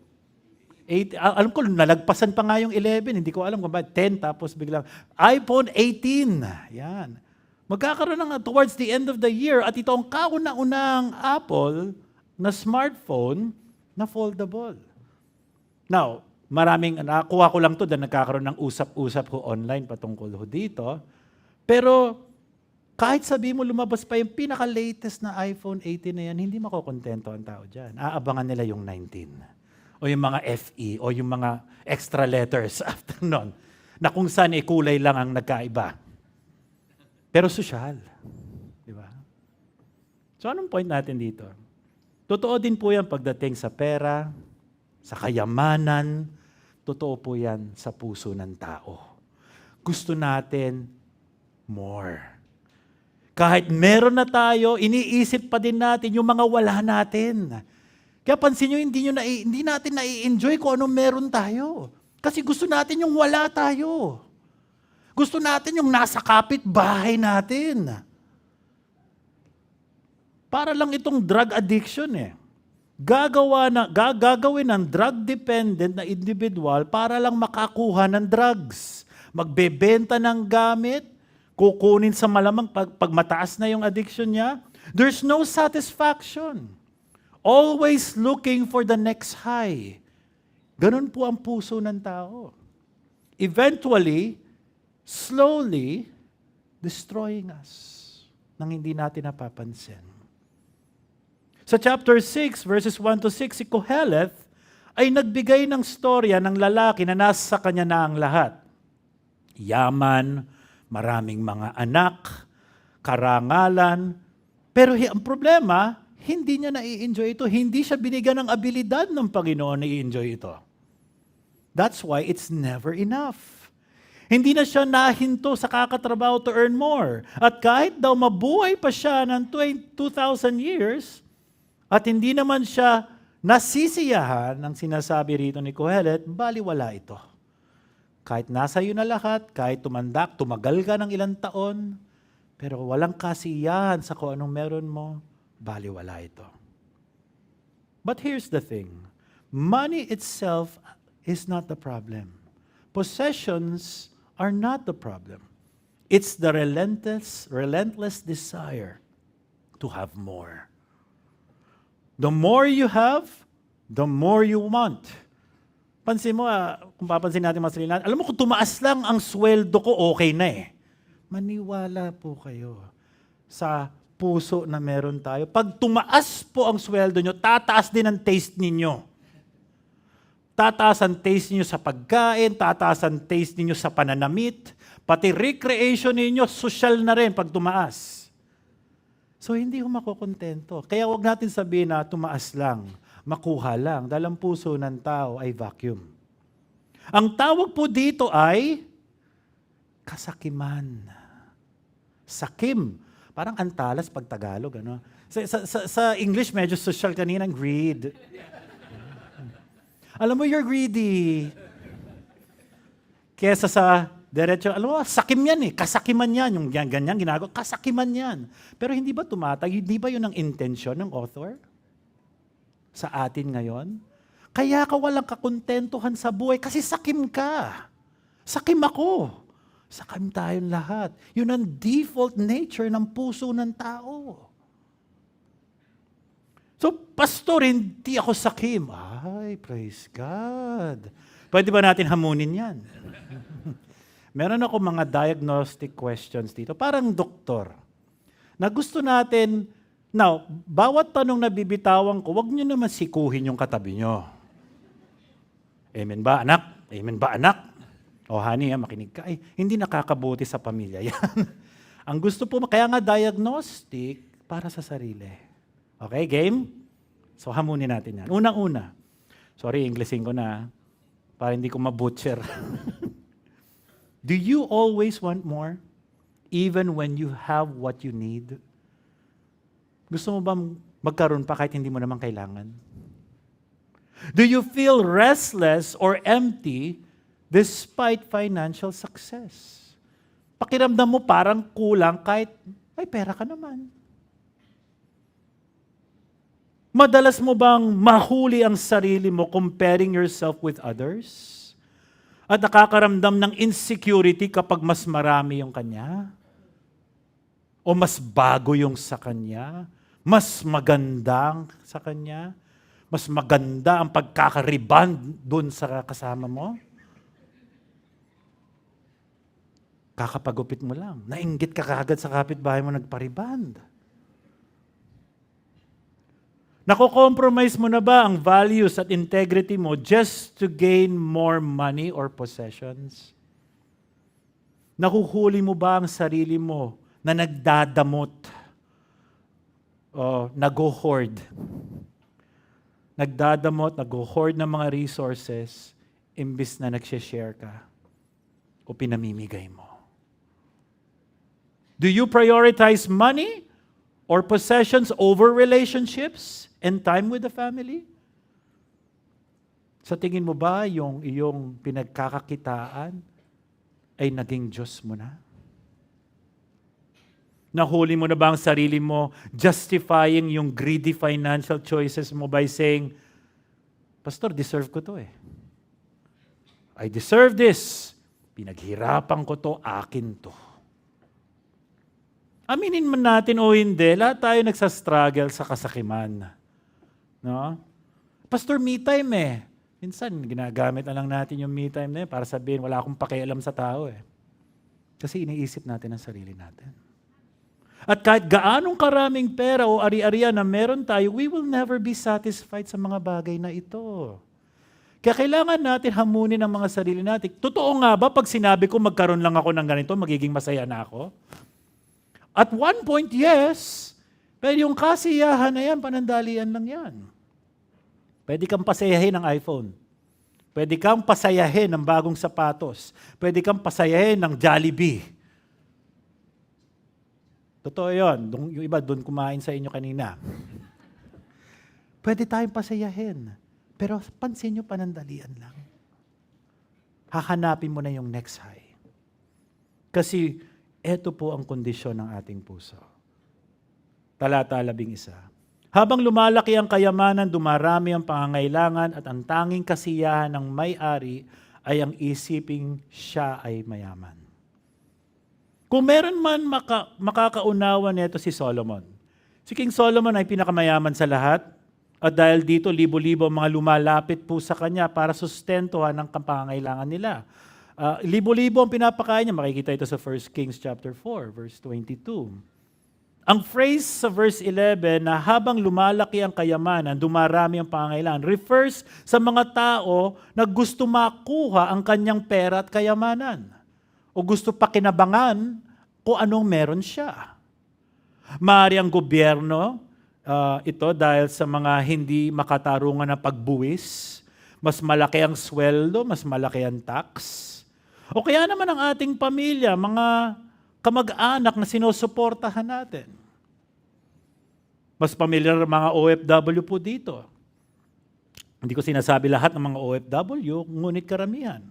8, alam ko, nalagpasan pa nga yung 11. Hindi ko alam kung ba 10 tapos biglang iPhone 18. Yan. Magkakaroon ng towards the end of the year at ito ang kauna-unang Apple na smartphone na foldable. Now, nakuha ko lang to dahil nagkakaroon ng usap-usap ho online patungkol ho dito. Pero kahit sabi mo lumabas pa yung pinaka-latest na iPhone 18 na yan, hindi makokontento ang tao dyan. Aabangan nila yung 19. O yung mga FE o yung mga extra letters after nun na kung saan kulay lang ang nagkaiba. Pero sosyal. Di ba? So anong point natin dito? Totoo din po yan pagdating sa pera, sa kayamanan, totoo po yan sa puso ng tao. Gusto natin more. Kahit meron na tayo, iniisip pa din natin yung mga wala natin. Kaya pansin nyo, hindi natin nai-enjoy kung anong meron tayo. Kasi gusto natin yung wala tayo. Gusto natin yung nasa kapitbahay natin. Para lang itong drug addiction eh. Gagawin ng drug-dependent na individual para lang makakuha ng drugs. Magbebenta ng gamit, kukunin sa malamang pag mataas na yung addiction niya. There's no satisfaction. Always looking for the next high. Ganun po ang puso ng tao. Eventually, slowly, destroying us nang hindi natin napapansin. Sa chapter 6, verses 1 to 6, si Koheleth ay nagbigay ng storya ng lalaki na nasa kanya na ang lahat. Yaman, maraming mga anak, karangalan, pero ang problema, hindi niya na-i-enjoy ito. Hindi siya binigyan ng abilidad ng Panginoon na i-enjoy ito. That's why it's never enough. Hindi na siya nahinto sa kakatrabaho to earn more. At kahit daw mabuhay pa siya ng 2,000 years, at hindi naman siya nasisiyahan ng sinasabi rito ni Kohelet, baliwala ito. Kahit nasa iyo na lahat, kahit tumagal ka ng ilang taon, pero walang kasiyahan sa kung anong meron mo, baliwala ito. But here's the thing. Money itself is not the problem. Possessions are not the problem. It's the relentless desire to have more. The more you have, the more you want. Pansin mo, kung papansin natin mga sarili natin, alam mo kung tumaas lang ang sweldo ko, okay na eh. Maniwala po kayo sa puso na meron tayo. Pag tumaas po ang sweldo nyo, tataas din ang taste ninyo. Tataas ang taste ninyo sa pagkain, tataas ang taste ninyo sa pananamit, pati recreation ninyo, social na rin pag tumaas. So hindi ko makukontento. Kaya wag natin sabihin na tumaas lang, makuha lang, dahil ang puso ng tao ay vacuum. Ang tawag po dito ay kasakiman. Sakim. Parang antalas pag Tagalog. Ano? Sa English, medyo social kanina, greed. Alam mo, you're greedy. Kesa sa diretso, alam mo, sakim yan eh. Kasakiman yan. Yung ganyan ginagawa, kasakiman yan. Pero hindi ba hindi ba yun ang intensyon ng author? Sa atin ngayon? Kaya ka walang kakontentuhan sa buhay kasi sakim ka. Sakim ako. Sakim tayong lahat. Yun ang default nature ng puso ng tao. So, pastor, hindi ako sakim. Ay, praise God. Pwede ba natin hamunin yan? Meron ako mga diagnostic questions dito. Parang doktor. Na gusto natin, now, bawat tanong na bibitawan ko, wag nyo naman sikuhin yung katabi nyo. Amen ba, anak? Amen ba, anak? O honey, makinig ka. Ay, hindi nakakabuti sa pamilya yan. Ang gusto po, kaya nga diagnostic para sa sarili. Okay, game? So hamunin natin yan. Unang-una. Sorry, Englishin ko na. Para hindi ko mabutcher. Do you always want more? Even when you have what you need? Gusto mo ba magkaroon pa kahit hindi mo naman kailangan? Do you feel restless or empty despite financial success? Pakiramdam mo parang kulang kahit may pera ka naman. Madalas mo bang mahuli ang sarili mo comparing yourself with others? At nakakaramdam ng insecurity kapag mas marami yung kanya? O mas bago yung sa kanya? Mas magandang sa kanya? Mas maganda ang pagkakariband dun sa kasama mo? Kakapagupit mo lang. Nainggit ka kagad sa kapitbahay mo nagpariband. Nako-compromise mo na ba ang values at integrity mo just to gain more money or possessions? Nahuhuli mo ba ang sarili mo na nagdadamot o nag-hoard? Nagdadamot, nag-hoard ng mga resources imbis na nag-share ka o pinamimigay mo. Do you prioritize money or possessions over relationships and time with the family? Sa tingin mo ba yung iyong pinagkakakitaan ay naging Diyos mo na? Nahuli mo na ba ang sarili mo justifying yung greedy financial choices mo by saying, Pastor, deserve ko to eh. I deserve this. Pinaghirapan ko to, akin to. Aminin man natin o hindi, lahat tayo nagsastruggle sa kasakiman. No? Pastor, me time eh. Minsan, ginagamit na lang natin yung me time na yun para sabihin, wala akong pakialam sa tao eh. Kasi iniisip natin ang sarili natin. At kahit gaanong karaming pera o ari-arian na meron tayo, we will never be satisfied sa mga bagay na ito. Kaya kailangan natin hamunin ang mga sarili natin. Totoo nga ba pag sinabi ko magkaroon lang ako ng ganito, magiging masaya na ako? At one point, yes. Pero yung kasiyahan na yan, panandalian lang yan. Pwede kang pasayahin ng iPhone. Pwede kang pasayahin ng bagong sapatos. Pwede kang pasayahin ng Jollibee. Totoo yun. Yung iba doon kumain sa inyo kanina. Pwede tayong pasayahin. Pero pansin nyo, panandalian lang. Hahanapin mo na yung next high. Kasi eto po ang kondisyon ng ating puso. Talata 11. Habang lumalaki ang kayamanan, dumarami ang pangangailangan at ang tanging kasiyahan ng may-ari ay ang isiping siya ay mayaman. Kung meron man makakaunawa nito si Solomon. Si King Solomon ay pinakamayaman sa lahat at dahil dito libo-libo ang mga lumalapit po sa kanya para sustentuhan ang pangangailangan nila. Libo-libo ang pinapakain niya. Makikita ito sa 1 Kings chapter 4, verse 22. Ang phrase sa verse 11 na habang lumalaki ang kayamanan, dumarami ang pangangailangan, refers sa mga tao na gusto makuha ang kanyang pera at kayamanan. O gusto pakinabangan kung anong meron siya. Maaari ang gobyerno, ito dahil sa mga hindi makatarungan na pagbuwis, mas malaki ang sweldo, mas malaki ang tax. O kaya naman ang ating pamilya, mga kamag-anak na sinusuportahan natin. Mas pamilyar mga OFW po dito. Hindi ko sinasabi lahat ng mga OFW, ngunit karamihan.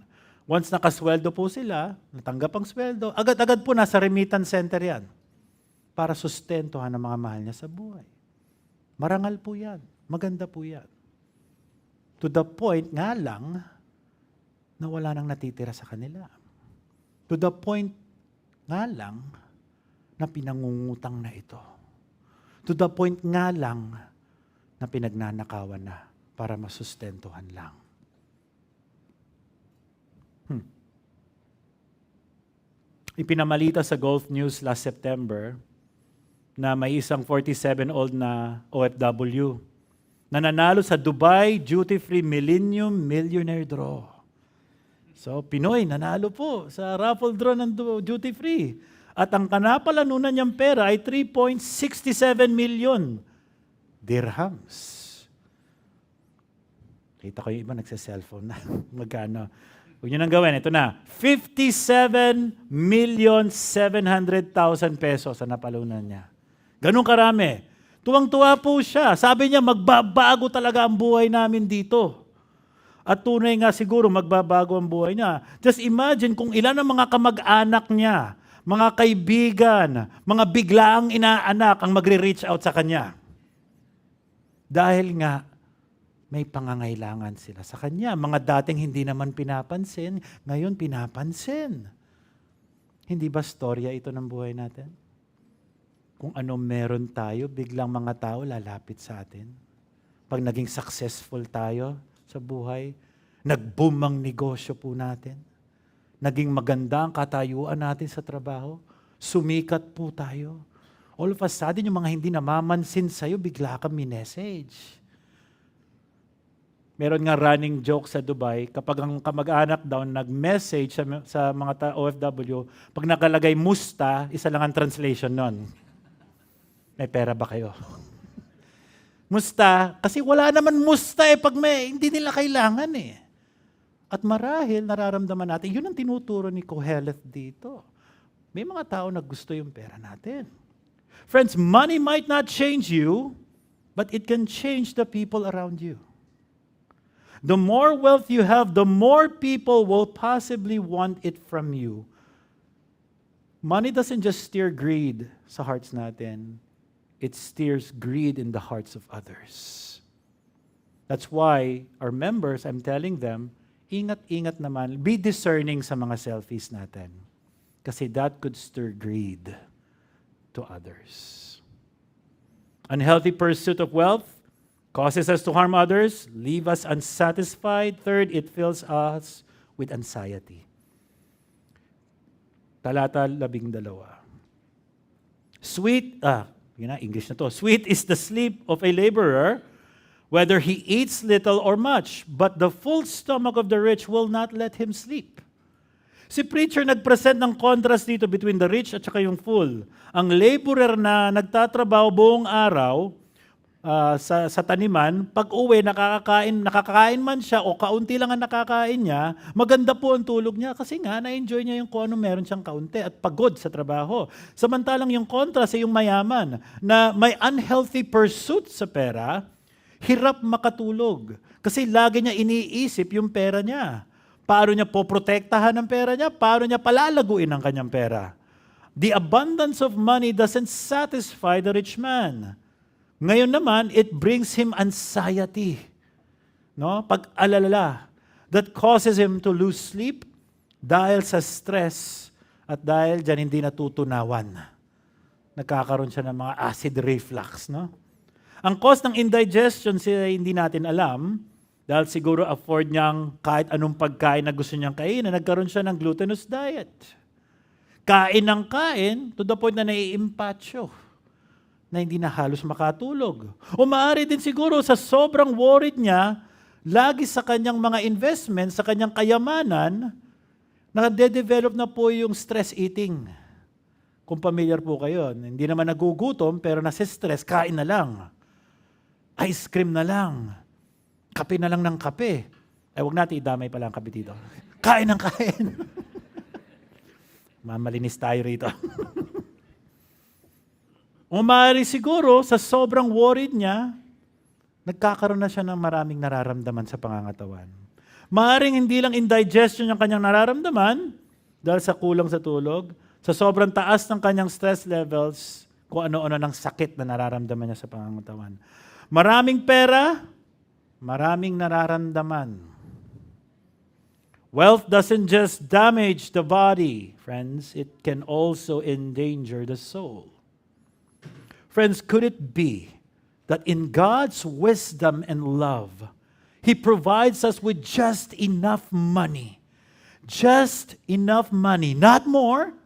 Once nakasweldo po sila, natanggap ang sweldo, agad-agad po nasa remittance center yan para sustentuhan ang mga mahal niya sa buhay. Marangal po yan. Maganda po yan. To the point nga lang na wala nang natitira sa kanila. To the point nga lang na pinangungutang na ito. To the point nga lang na pinagnanakawan na para masustentuhan lang. Ipinamalita sa Gulf News last September na may isang 47-year-old na OFW na nanalo sa Dubai Duty-Free Millennium Millionaire Draw. So, Pinoy, nanalo po sa raffle draw ng duty-free. At ang kanapalanunan niyang pera ay 3.67 million dirhams. Kita ko yung iba nagsa-cellphone na. Magkano? Huwag niyo nang gawin. Ito na. 57,700,000 pesos ang napalunan niya. Ganun karami. Tuwang-tuwa po siya. Sabi niya, magbabago talaga ang buhay namin dito. At tunay nga siguro magbabago ang buhay niya. Just imagine kung ilan ang mga kamag-anak niya, mga kaibigan, mga biglaang inaanak ang magre-reach out sa kanya. Dahil nga, may pangangailangan sila sa kanya. Mga dating hindi naman pinapansin, ngayon pinapansin. Hindi ba storya ito ng buhay natin? Kung ano meron tayo, biglang mga tao lalapit sa atin. Pag naging successful tayo sa buhay, nag-boom ang negosyo po natin, naging maganda ang katayuan natin sa trabaho, sumikat po tayo. All of a sudden, yung mga hindi namamansin sa'yo, bigla kang minessage. Meron nga running joke sa Dubai, kapag ang kamag-anak daw nag-message sa mga OFW, pag nakalagay musta, isa lang ang translation nun. May pera ba kayo? Musta, kasi wala naman musta pag hindi nila kailangan At marahil nararamdaman natin, yun ang tinuturo ni Koheleth dito. May mga tao na gusto yung pera natin. Friends, money might not change you, but it can change the people around you. The more wealth you have, the more people will possibly want it from you. Money doesn't just steer greed sa hearts natin. It steers greed in the hearts of others. That's why our members, I'm telling them, ingat-ingat naman, be discerning sa mga selfies natin. Kasi that could stir greed to others. Unhealthy pursuit of wealth causes us to harm others, leave us unsatisfied. Third, it fills us with anxiety. Talata 12. English na to. Sweet is the sleep of a laborer, whether he eats little or much, but the full stomach of the rich will not let him sleep. Si preacher nag-present ng contrast dito between the rich at saka yung full. Ang laborer na nagtatrabaho buong araw, sa taniman, pag uwi, nakakakain man siya o kaunti lang ang nakakain niya, maganda po ang tulog niya kasi nga na-enjoy niya yung kung ano meron siyang kaunti at pagod sa trabaho. Samantalang yung kontra sa yung mayaman na may unhealthy pursuit sa pera, hirap makatulog kasi lagi niya iniisip yung pera niya. Paano niya poprotektahan ang pera niya? Paano niya palalaguin ang kanyang pera? The abundance of money doesn't satisfy the rich man. Ngayon naman, it brings him anxiety. No? Pag-alala. That causes him to lose sleep dahil sa stress at dahil dyan hindi natutunawan. Nagkakaroon siya ng mga acid reflux. No? Ang cause ng indigestion hindi natin alam dahil siguro afford niyang kahit anong pagkain na gusto niyang kainin, nagkaroon siya ng glutinous diet. Kain ng kain to the point na naiimpatyo, na hindi na halos makatulog. O maaari din siguro sa sobrang worried niya, lagi sa kanyang mga investments, sa kanyang kayamanan, nade-develop na po yung stress eating. Kung familiar po kayo, hindi naman nagugutom pero nasi-stress, kain na lang. Ice cream na lang. Kape na lang ng kape. Huwag natin idamay pala ang kape dito. Kain ng kain. Mamalinis tayo rito. O maaari siguro, sa sobrang worried niya, nagkakaroon na siya ng maraming nararamdaman sa pangangatawan. Maaring hindi lang indigestion yung kanyang nararamdaman dahil sa kulang sa tulog, sa sobrang taas ng kanyang stress levels, kung ano-ano ng sakit na nararamdaman niya sa pangangatawan. Maraming pera, maraming nararamdaman. Wealth doesn't just damage the body, friends. It can also endanger the soul. Friends, could it be that in God's wisdom and love, He provides us with just enough money, not more,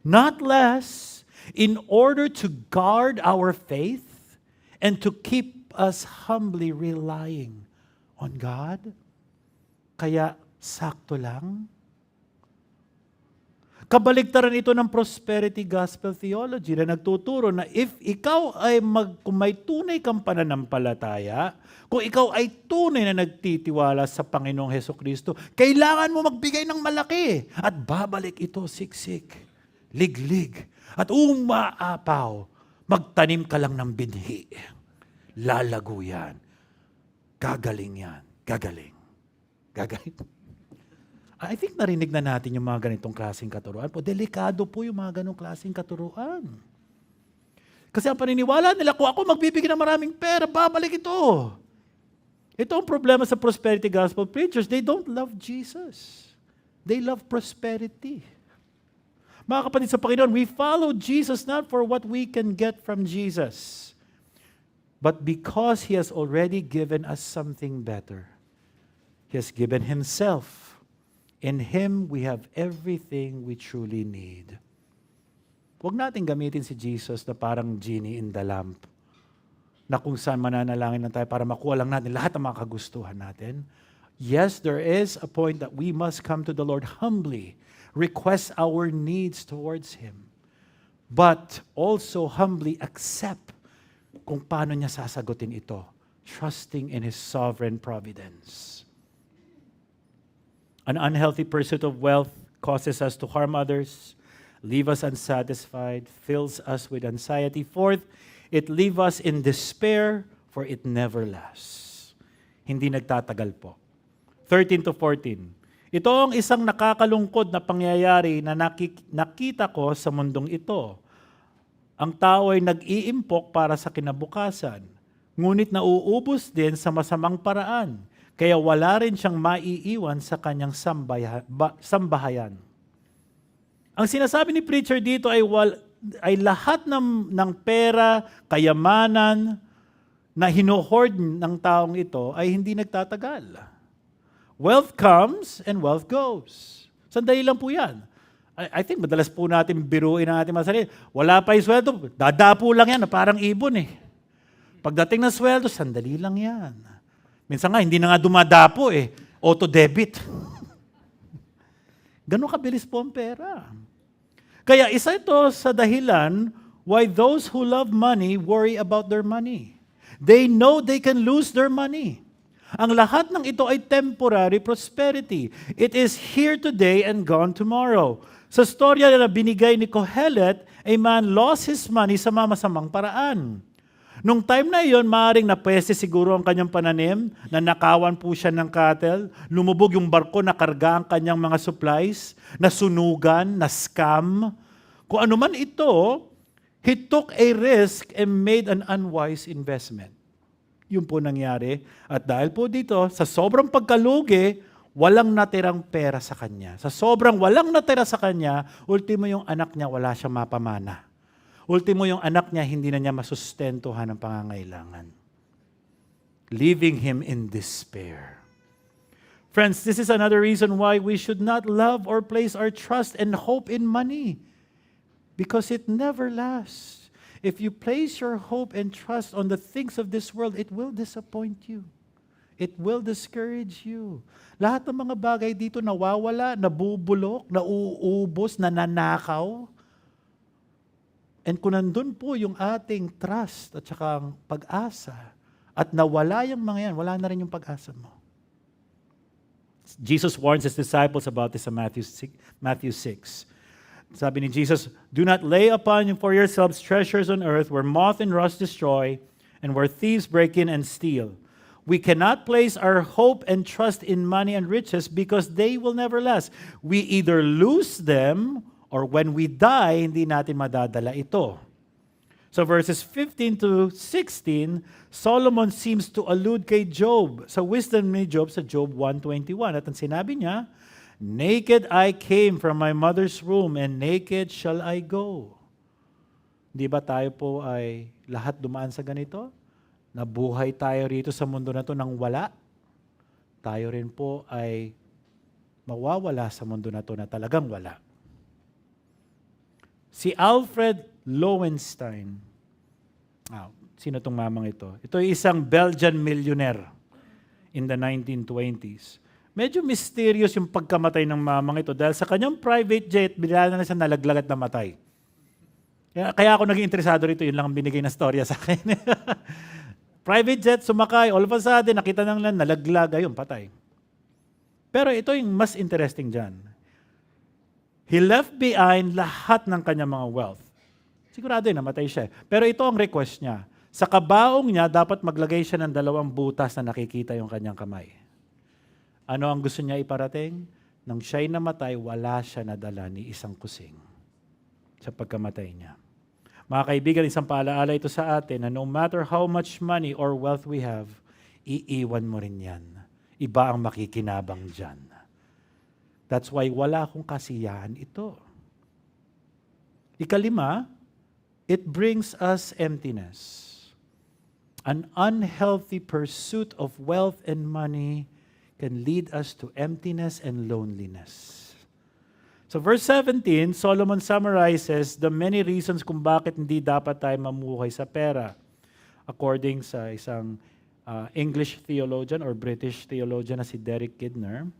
not less, in order to guard our faith and to keep us humbly relying on God? Kaya sakto lang. Kabaligtaran ito ng prosperity gospel theology na nagtuturo na if ikaw ay kung may tunay kang pananampalataya, kung ikaw ay tunay na nagtitiwala sa Panginoong Hesukristo, kailangan mo magbigay ng malaki at babalik ito siksik, liglig, at umaapaw, magtanim ka lang ng binhi. Lalago yan. Gagaling yan. Gagaling. I think narinig na natin yung mga ganitong klaseng katuruan po. Delikado po yung mga ganitong klaseng katuruan. Kasi ang paniniwala nila, kung ako magbibigay ng maraming pera, babalik ito. Ito ang problema sa prosperity gospel preachers. They don't love Jesus. They love prosperity. Mga kapatid sa Panginoon, we follow Jesus not for what we can get from Jesus, but because He has already given us something better. He has given Himself. In Him, we have everything we truly need. Huwag natin gamitin si Jesus na parang genie in the lamp, na kung saan mananalangin na tayo para makuha lang natin lahat ng mga kagustuhan natin. Yes, there is a point that we must come to the Lord humbly, request our needs towards Him, but also humbly accept kung paano niya sasagutin ito, trusting in His sovereign providence. An unhealthy pursuit of wealth causes us to harm others, leave us unsatisfied, fills us with anxiety. Fourth, it leaves us in despair, for it never lasts. Hindi nagtatagal po. 13 to 14. Ito ang isang nakakalungkod na pangyayari na nakita ko sa mundong ito. Ang tao ay nag-iimpok para sa kinabukasan, ngunit nauubos din sa masamang paraan. Kaya wala rin siyang maiiwan sa kanyang sambahayan. Ang sinasabi ni preacher dito ay lahat ng pera, kayamanan na hino-hoard ng taong ito ay hindi nagtatagal. Wealth comes and wealth goes. Sandali lang po yan. I think madalas po natin biruin ang ating masarili. Wala pa yung sweldo, dadapo lang yan na parang ibon eh. Pagdating ng sweldo, sandali lang yan. Minsan nga, hindi na nga dumadapo eh. Auto-debit. Ganun kabilis po ang pera. Kaya isa ito sa dahilan why those who love money worry about their money. They know they can lose their money. Ang lahat ng ito ay temporary prosperity. It is here today and gone tomorrow. Sa storya na binigay ni Kohelet, a man lost his money sa mamasamang paraan. Nung time na iyon, maaaring napweste siguro ang kanyang pananim, nanakawan po siya ng cattle, lumubog yung barko na karga ang kanyang mga supplies, nasunugan, na-scam. Kung ano man ito, he took a risk and made an unwise investment. Yun po nangyari. At dahil po dito, sa sobrang pagkalugi, walang natirang pera sa kanya. Sa sobrang walang natira sa kanya, ultimo yung anak niya, wala siyang mapamana. Ultimo yung anak niya, hindi na niya masustentuhan ang pangangailangan. Leaving him in despair. Friends, this is another reason why we should not love or place our trust and hope in money. Because it never lasts. If you place your hope and trust on the things of this world, it will disappoint you. It will discourage you. Lahat ng mga bagay dito nawawala, nabubulok, nauubos, nananakaw. And kung nandun po yung ating trust at saka ang pag-asa, at nawala yung mga yan, wala na rin yung pag-asa mo. Jesus warns his disciples about this in Matthew 6. Sabi ni Jesus, "Do not lay upon for yourselves treasures on earth where moth and rust destroy and where thieves break in and steal. We cannot place our hope and trust in money and riches because they will never last. We either lose them or when we die, hindi natin madadala ito." So verses 15 to 16, Solomon seems to allude kay Job. Sa wisdom ni Job sa Job 1:21. At ang sinabi niya, "Naked I came from my mother's womb and naked shall I go." Di ba tayo po ay lahat dumaan sa ganito? Nabuhay tayo rito sa mundo na to nang wala. Tayo rin po ay mawawala sa mundo na to na talagang wala. Si Alfred Lowenstein, sino tong mamang ito? Ito ay isang Belgian millionaire in the 1920s. Medyo mysterious yung pagkamatay ng mamang ito dahil sa kanyang private jet, bigla na siya nalaglag at namatay. Kaya ako naging interesado rito, yun lang ang binigay na storya sa akin. Private jet, sumakay, all of a sudden, nakita nang lang, nalaglag, ayun, patay. Pero ito yung mas interesting dyan. He left behind lahat ng kanyang mga wealth. Sigurado yun, namatay siya. Pero ito ang request niya. Sa kabaong niya, dapat maglagay siya ng 2 butas na nakikita yung kanyang kamay. Ano ang gusto niya iparating? Nang siya'y namatay, wala siya nadala ni isang kusing sa pagkamatay niya. Mga kaibigan, isang paalaala ito sa atin na no matter how much money or wealth we have, iiwan mo rin yan. Iba ang makikinabang dyan. That's why wala akong kasiyahan ito. Ikalima, it brings us emptiness. An unhealthy pursuit of wealth and money can lead us to emptiness and loneliness. So verse 17, Solomon summarizes the many reasons kung bakit hindi dapat tayo mamuhay sa pera. According sa isang English theologian or British theologian na si Derek Kidner,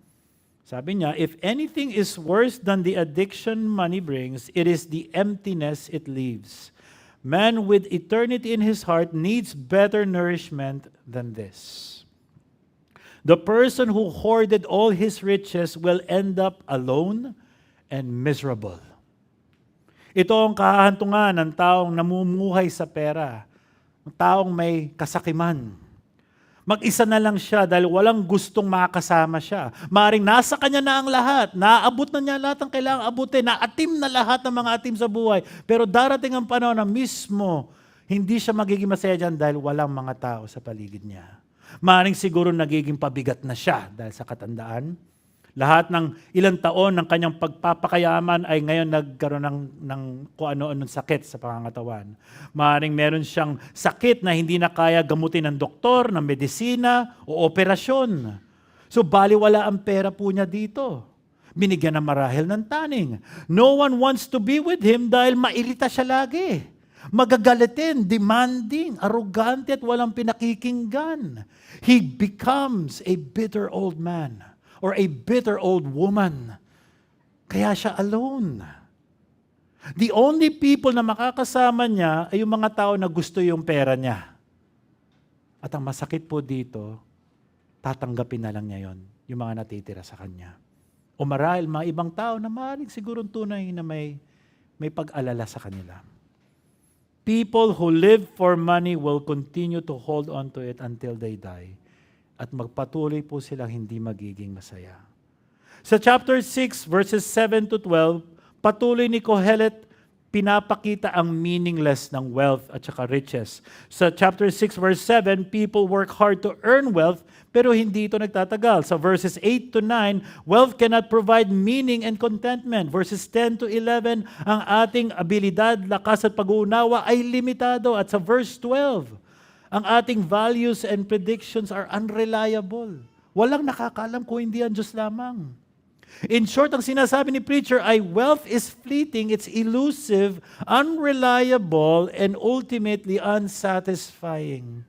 sabi niya, if anything is worse than the addiction money brings, it is the emptiness it leaves. Man with eternity in his heart needs better nourishment than this. The person who hoarded all his riches will end up alone and miserable. Ito ang kahantungan ng taong namumuhay sa pera, ng taong may kasakiman. Mag-isa na lang siya dahil walang gustong makasama siya. Maaring nasa kanya na ang lahat, naaabot na niya lahat ang kailangang abutin, naatim na lahat ng mga atim sa buhay, pero darating ang panahon na mismo, hindi siya magiging masaya dyan dahil walang mga tao sa paligid niya. Maaring siguro nagiging pabigat na siya dahil sa katandaan. Lahat ng ilang taon ng kanyang pagpapakayaman ay ngayon nagkaroon ng kung ano-anong sakit sa pangangatawan. Maaaring meron siyang sakit na hindi na kaya gamutin ng doktor, ng medisina o operasyon. So baliwala ang pera po niya dito. Binigyan ng marahil ng taning. No one wants to be with him dahil mairita siya lagi. Magagalitin, demanding, arrogante at walang pinakikinggan. He becomes a bitter old man. Or a bitter old woman. Kaya siya alone. The only people na makakasama niya ay yung mga tao na gusto yung pera niya. At ang masakit po dito, tatanggapin na lang niya yon, yung mga natitira sa kanya. O marahil mga ibang tao na maaaring siguro tunay na may pag-alala sa kanila. People who live for money will continue to hold on to it until they die. At magpatuloy po silang hindi magiging masaya. Sa chapter 6, verses 7 to 12, patuloy ni Kohelet pinapakita ang meaningless ng wealth at saka riches. Sa chapter 6, verse 7, people work hard to earn wealth, pero hindi ito nagtatagal. Sa verses 8 to 9, wealth cannot provide meaning and contentment. Verses 10 to 11, ang ating abilidad, lakas at pag-uunawa ay limitado. At sa verse 12, ang ating values and predictions are unreliable. Walang nakakaalam kung hindi ang Diyos lamang. In short, ang sinasabi ni preacher ay wealth is fleeting, it's elusive, unreliable, and ultimately unsatisfying.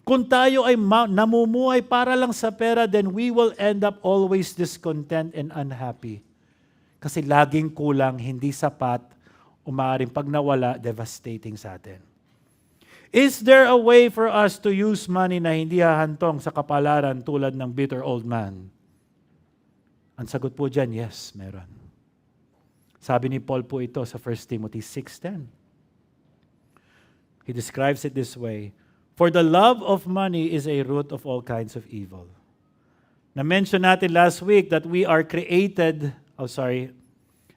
Kung tayo ay namumuhay para lang sa pera, then we will end up always discontent and unhappy. Kasi laging kulang, hindi sapat, umaaring pag nawala, devastating sa atin. Is there a way for us to use money na hindi hahantong sa kapalaran tulad ng bitter old man? Ang sagot po dyan, yes, meron. Sabi ni Paul po ito sa 1 Timothy 6:10. He describes it this way, "For the love of money is a root of all kinds of evil." Na-mention natin last week that we are created,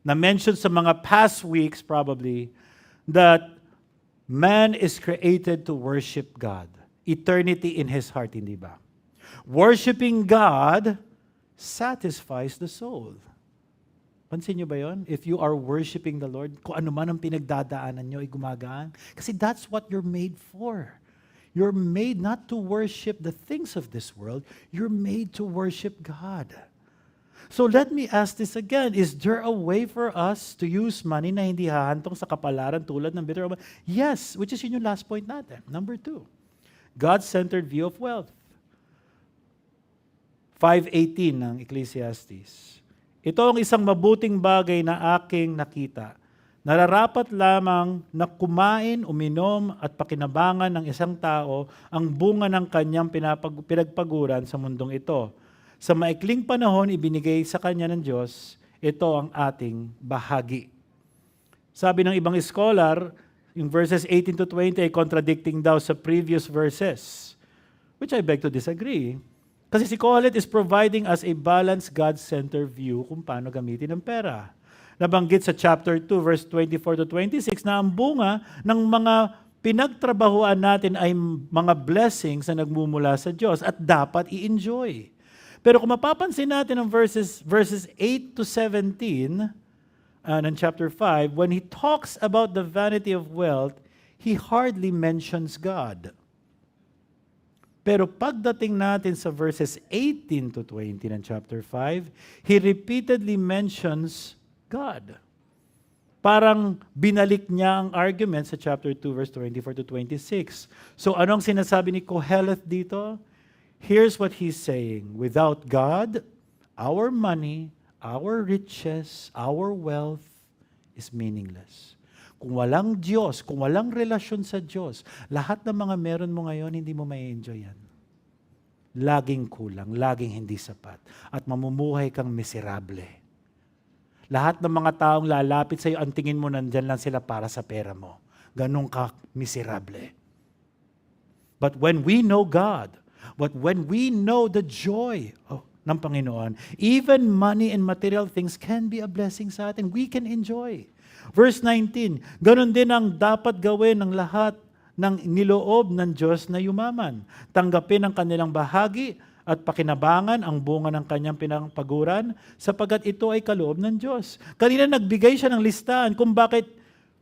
na-mention sa mga past weeks probably, that man is created to worship God. Eternity in his heart, hindi ba? Worshiping God satisfies the soul. Pansin nyo ba yon? If you are worshiping the Lord, kung ano man ang pinagdadaanan nyo ay gumagaan. Kasi that's what you're made for. You're made not to worship the things of this world. You're made to worship God. So let me ask this again. Is there a way for us to use money na hindi hahantong sa kapalaran tulad ng bitter? Yes, which is yun yung last point natin. Number 2, God-centered view of wealth. 5:18 ng Ecclesiastes. Ito ang isang mabuting bagay na aking nakita. Nararapat lamang na kumain, uminom at pakinabangan ng isang tao ang bunga ng kanyang pinagpaguran sa mundong ito. Sa maikling panahon, ibinigay sa kanya ng Diyos, ito ang ating bahagi. Sabi ng ibang scholar, yung verses 18 to 20 ay contradicting daw sa previous verses, which I beg to disagree. Kasi si Kohelet is providing us a balanced, God-centered view kung paano gamitin ang pera. Nabanggit sa chapter 2, verse 24 to 26 na ang bunga ng mga pinagtrabahuan natin ay mga blessings na nagmumula sa Diyos at dapat i-enjoy. Pero kung mapapansin natin ang verses 8 to 17 ng chapter 5, when he talks about the vanity of wealth, he hardly mentions God. Pero pagdating natin sa verses 18 to 20 ng chapter 5, he repeatedly mentions God. Parang binalik niya ang argument sa chapter 2, verse 24 to 26. So anong sinasabi ni Kohelet dito? Here's what he's saying. Without God, our money, our riches, our wealth is meaningless. Kung walang Diyos, kung walang relasyon sa Diyos, lahat ng mga meron mo ngayon, hindi mo may enjoy yan. Laging kulang, laging hindi sapat. At mamumuhay kang miserable. Lahat ng mga taong lalapit sa iyo, ang tingin mo nandyan lang sila para sa pera mo. Ganun ka miserable. But when we know God, when we know the joy ng Panginoon, even money and material things can be a blessing sa atin. We can enjoy. Verse 19, ganun din ang dapat gawin ng lahat ng niloob ng Diyos na yumaman. Tanggapin ang kanilang bahagi at pakinabangan ang bunga ng kanyang pinagpaguran sapagkat ito ay kaloob ng Diyos. Kanina nagbigay siya ng listahan kung bakit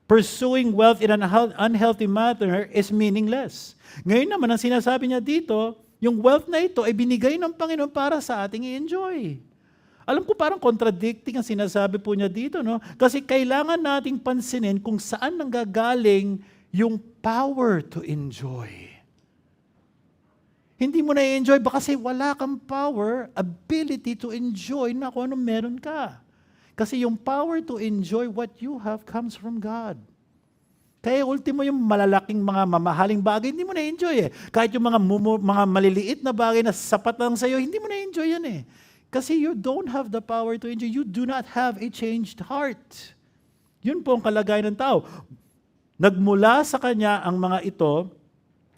pursuing wealth in an unhealthy manner is meaningless. Ngayon naman, ang sinasabi niya dito, yung wealth na ito ay binigay ng Panginoon para sa ating i-enjoy. Alam ko parang contradicting ang sinasabi po niya dito, no? Kasi kailangan nating pansinin kung saan nanggagaling yung power to enjoy. Hindi mo na-enjoy ba kasi wala kang power, ability to enjoy na kung anong meron ka. Kasi yung power to enjoy what you have comes from God. Kaya ultimo yung malalaking mga mamahaling bagay, hindi mo na-enjoy eh. Kahit yung mga maliliit na bagay na sapat lang sa'yo, hindi mo na-enjoy yan eh. Kasi you don't have the power to enjoy. You do not have a changed heart. Yun po ang kalagayan ng tao. Nagmula sa kanya ang mga ito,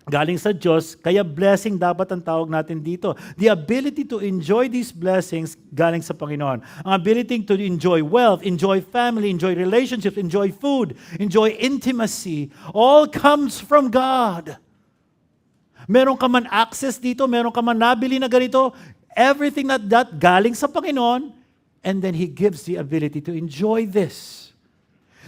galing sa Diyos, kaya blessing dapat ang tawag natin dito. The ability to enjoy these blessings galing sa Panginoon. Ang ability to enjoy wealth, enjoy family, enjoy relationships, enjoy food, enjoy intimacy, all comes from God. Meron ka man access dito, meron ka man nabili na ganito, everything that galing sa Panginoon, and then He gives the ability to enjoy this.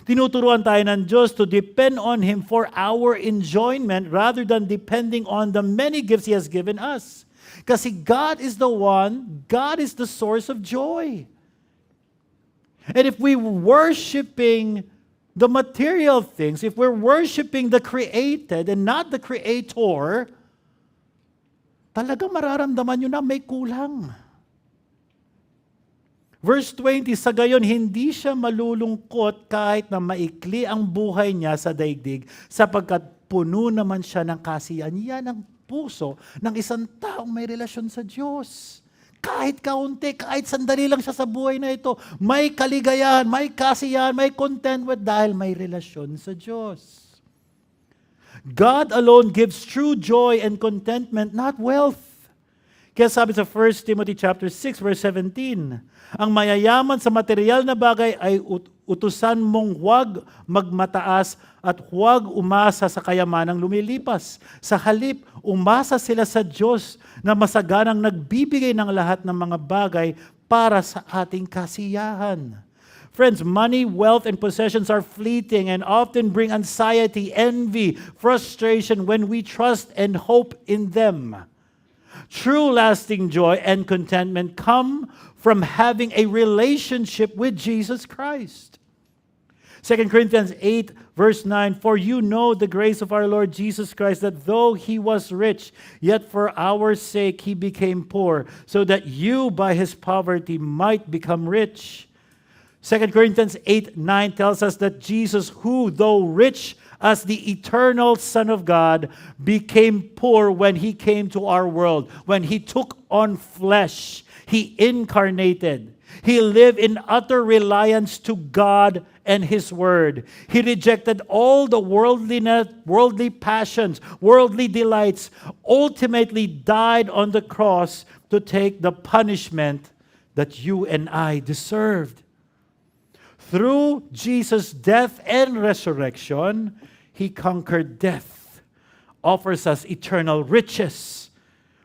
Tinuturuan tayo ng Diyos to depend on Him for our enjoyment rather than depending on the many gifts He has given us. Kasi God is the one, God is the source of joy. And if we worshiping the material things, if we're worshiping the created and not the Creator, talagang mararamdaman nyo na may kulang. Verse 20, sa gayon, hindi siya malulungkot kahit na maikli ang buhay niya sa daigdig, sapagkat puno naman siya ng kasiyahan. Yan ang puso ng isang taong may relasyon sa Diyos. Kahit kaunti, kahit sandali lang siya sa buhay na ito, may kaligayahan, may kasiyahan, may contentment dahil may relasyon sa Diyos. God alone gives true joy and contentment, not wealth. Kaya sabi sa 1 Timothy chapter 6 verse 17, ang mayayaman sa material na bagay ay utusan mong huwag magmataas at huwag umasa sa kayamanang lumilipas. Sa halip, umasa sila sa Diyos na masaganang nagbibigay ng lahat ng mga bagay para sa ating kasiyahan. Friends, money, wealth, and possessions are fleeting and often bring anxiety, envy, frustration when we trust and hope in them. True lasting joy and contentment come from having a relationship with Jesus Christ. 2 Corinthians 8 verse 9, for you know the grace of our Lord Jesus Christ, that though He was rich, yet for our sake He became poor, so that you by His poverty might become rich. 2 Corinthians 8:9 tells us that Jesus, who though rich as the eternal Son of God, became poor when He came to our world, when He took on flesh, He incarnated. He lived in utter reliance to God and His Word. He rejected all the worldly passions, worldly delights, ultimately died on the cross to take the punishment that you and I deserved. Through Jesus' death and resurrection, He conquered death, offers us eternal riches,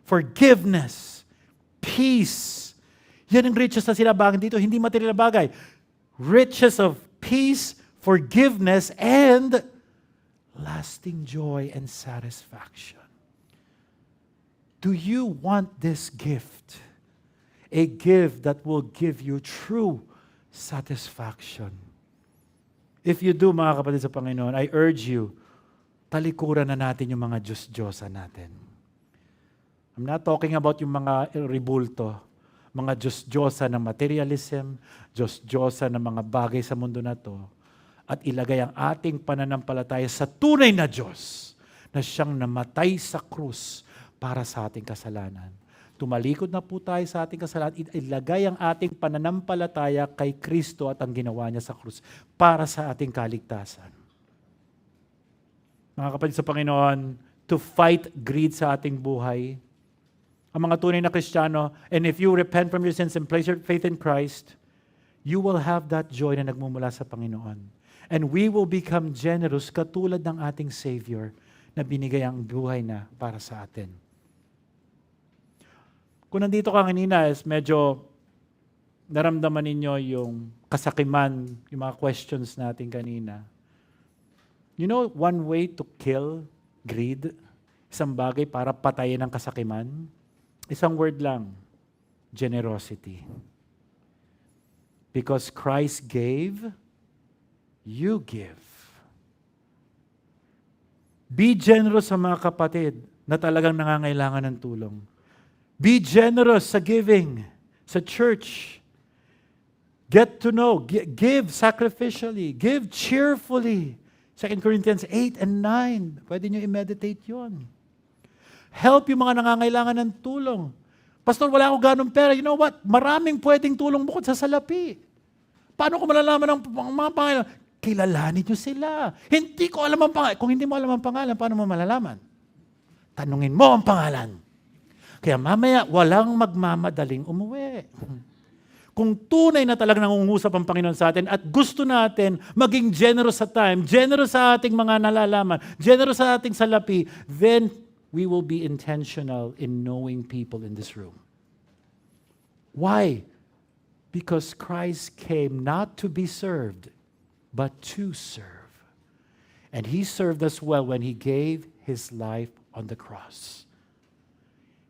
forgiveness, peace. Yan ang riches na sinabangan dito, hindi material na bagay. Riches of peace, forgiveness, and lasting joy and satisfaction. Do you want this gift? A gift that will give you true satisfaction. If you do, mga kapatid sa Panginoon, I urge you, talikuran na natin yung mga Diyos-Diyosa natin. I'm not talking about yung mga ribulto, mga Diyos-Diyosa ng materialism, Diyos-Diyosa ng mga bagay sa mundo na to, at ilagay ang ating pananampalataya sa tunay na Diyos na siyang namatay sa krus para sa ating kasalanan. Tumalikod na po tayo sa ating kasalanan, ilagay ang ating pananampalataya kay Kristo at ang ginawa niya sa krus para sa ating kaligtasan. Mga kapatid sa Panginoon, to fight greed sa ating buhay, ang mga tunay na Kristiyano, and if you repent from your sins and place your faith in Christ, you will have that joy na nagmumula sa Panginoon. And we will become generous katulad ng ating Savior na binigay ang buhay na para sa atin. Kung nandito ka kanina, medyo naramdaman ninyo yung kasakiman, yung mga questions natin kanina. You know, one way to kill greed, isang bagay para patayin ang kasakiman, isang word lang, generosity. Because Christ gave, you give. Be generous sa mga kapatid na talagang nangangailangan ng tulong. Be generous sa giving, sa church. Get to know, give sacrificially, give cheerfully. 2 Corinthians 8 and 9. Pwede nyo i-meditate yun. Help yung mga nangangailangan ng tulong. Pastor, wala ako ganong pera. You know what? Maraming pwedeng tulong bukod sa salapi. Paano ko malalaman ang mga pangalan? Kilalanin nyo sila. Hindi ko alam ang pangalan. Kung hindi mo alam ang pangalan, paano mo malalaman? Tanungin mo ang pangalan. Kaya mamaya, walang magmamadaling umuwi. Kung tunay na talagang nangungusap ang Panginoon sa atin at gusto natin maging generous sa time, generous sa ating mga nalalaman, generous sa ating salapi, then we will be intentional in knowing people in this room. Why? Because Christ came not to be served, but to serve. And He served us well when He gave His life on the cross.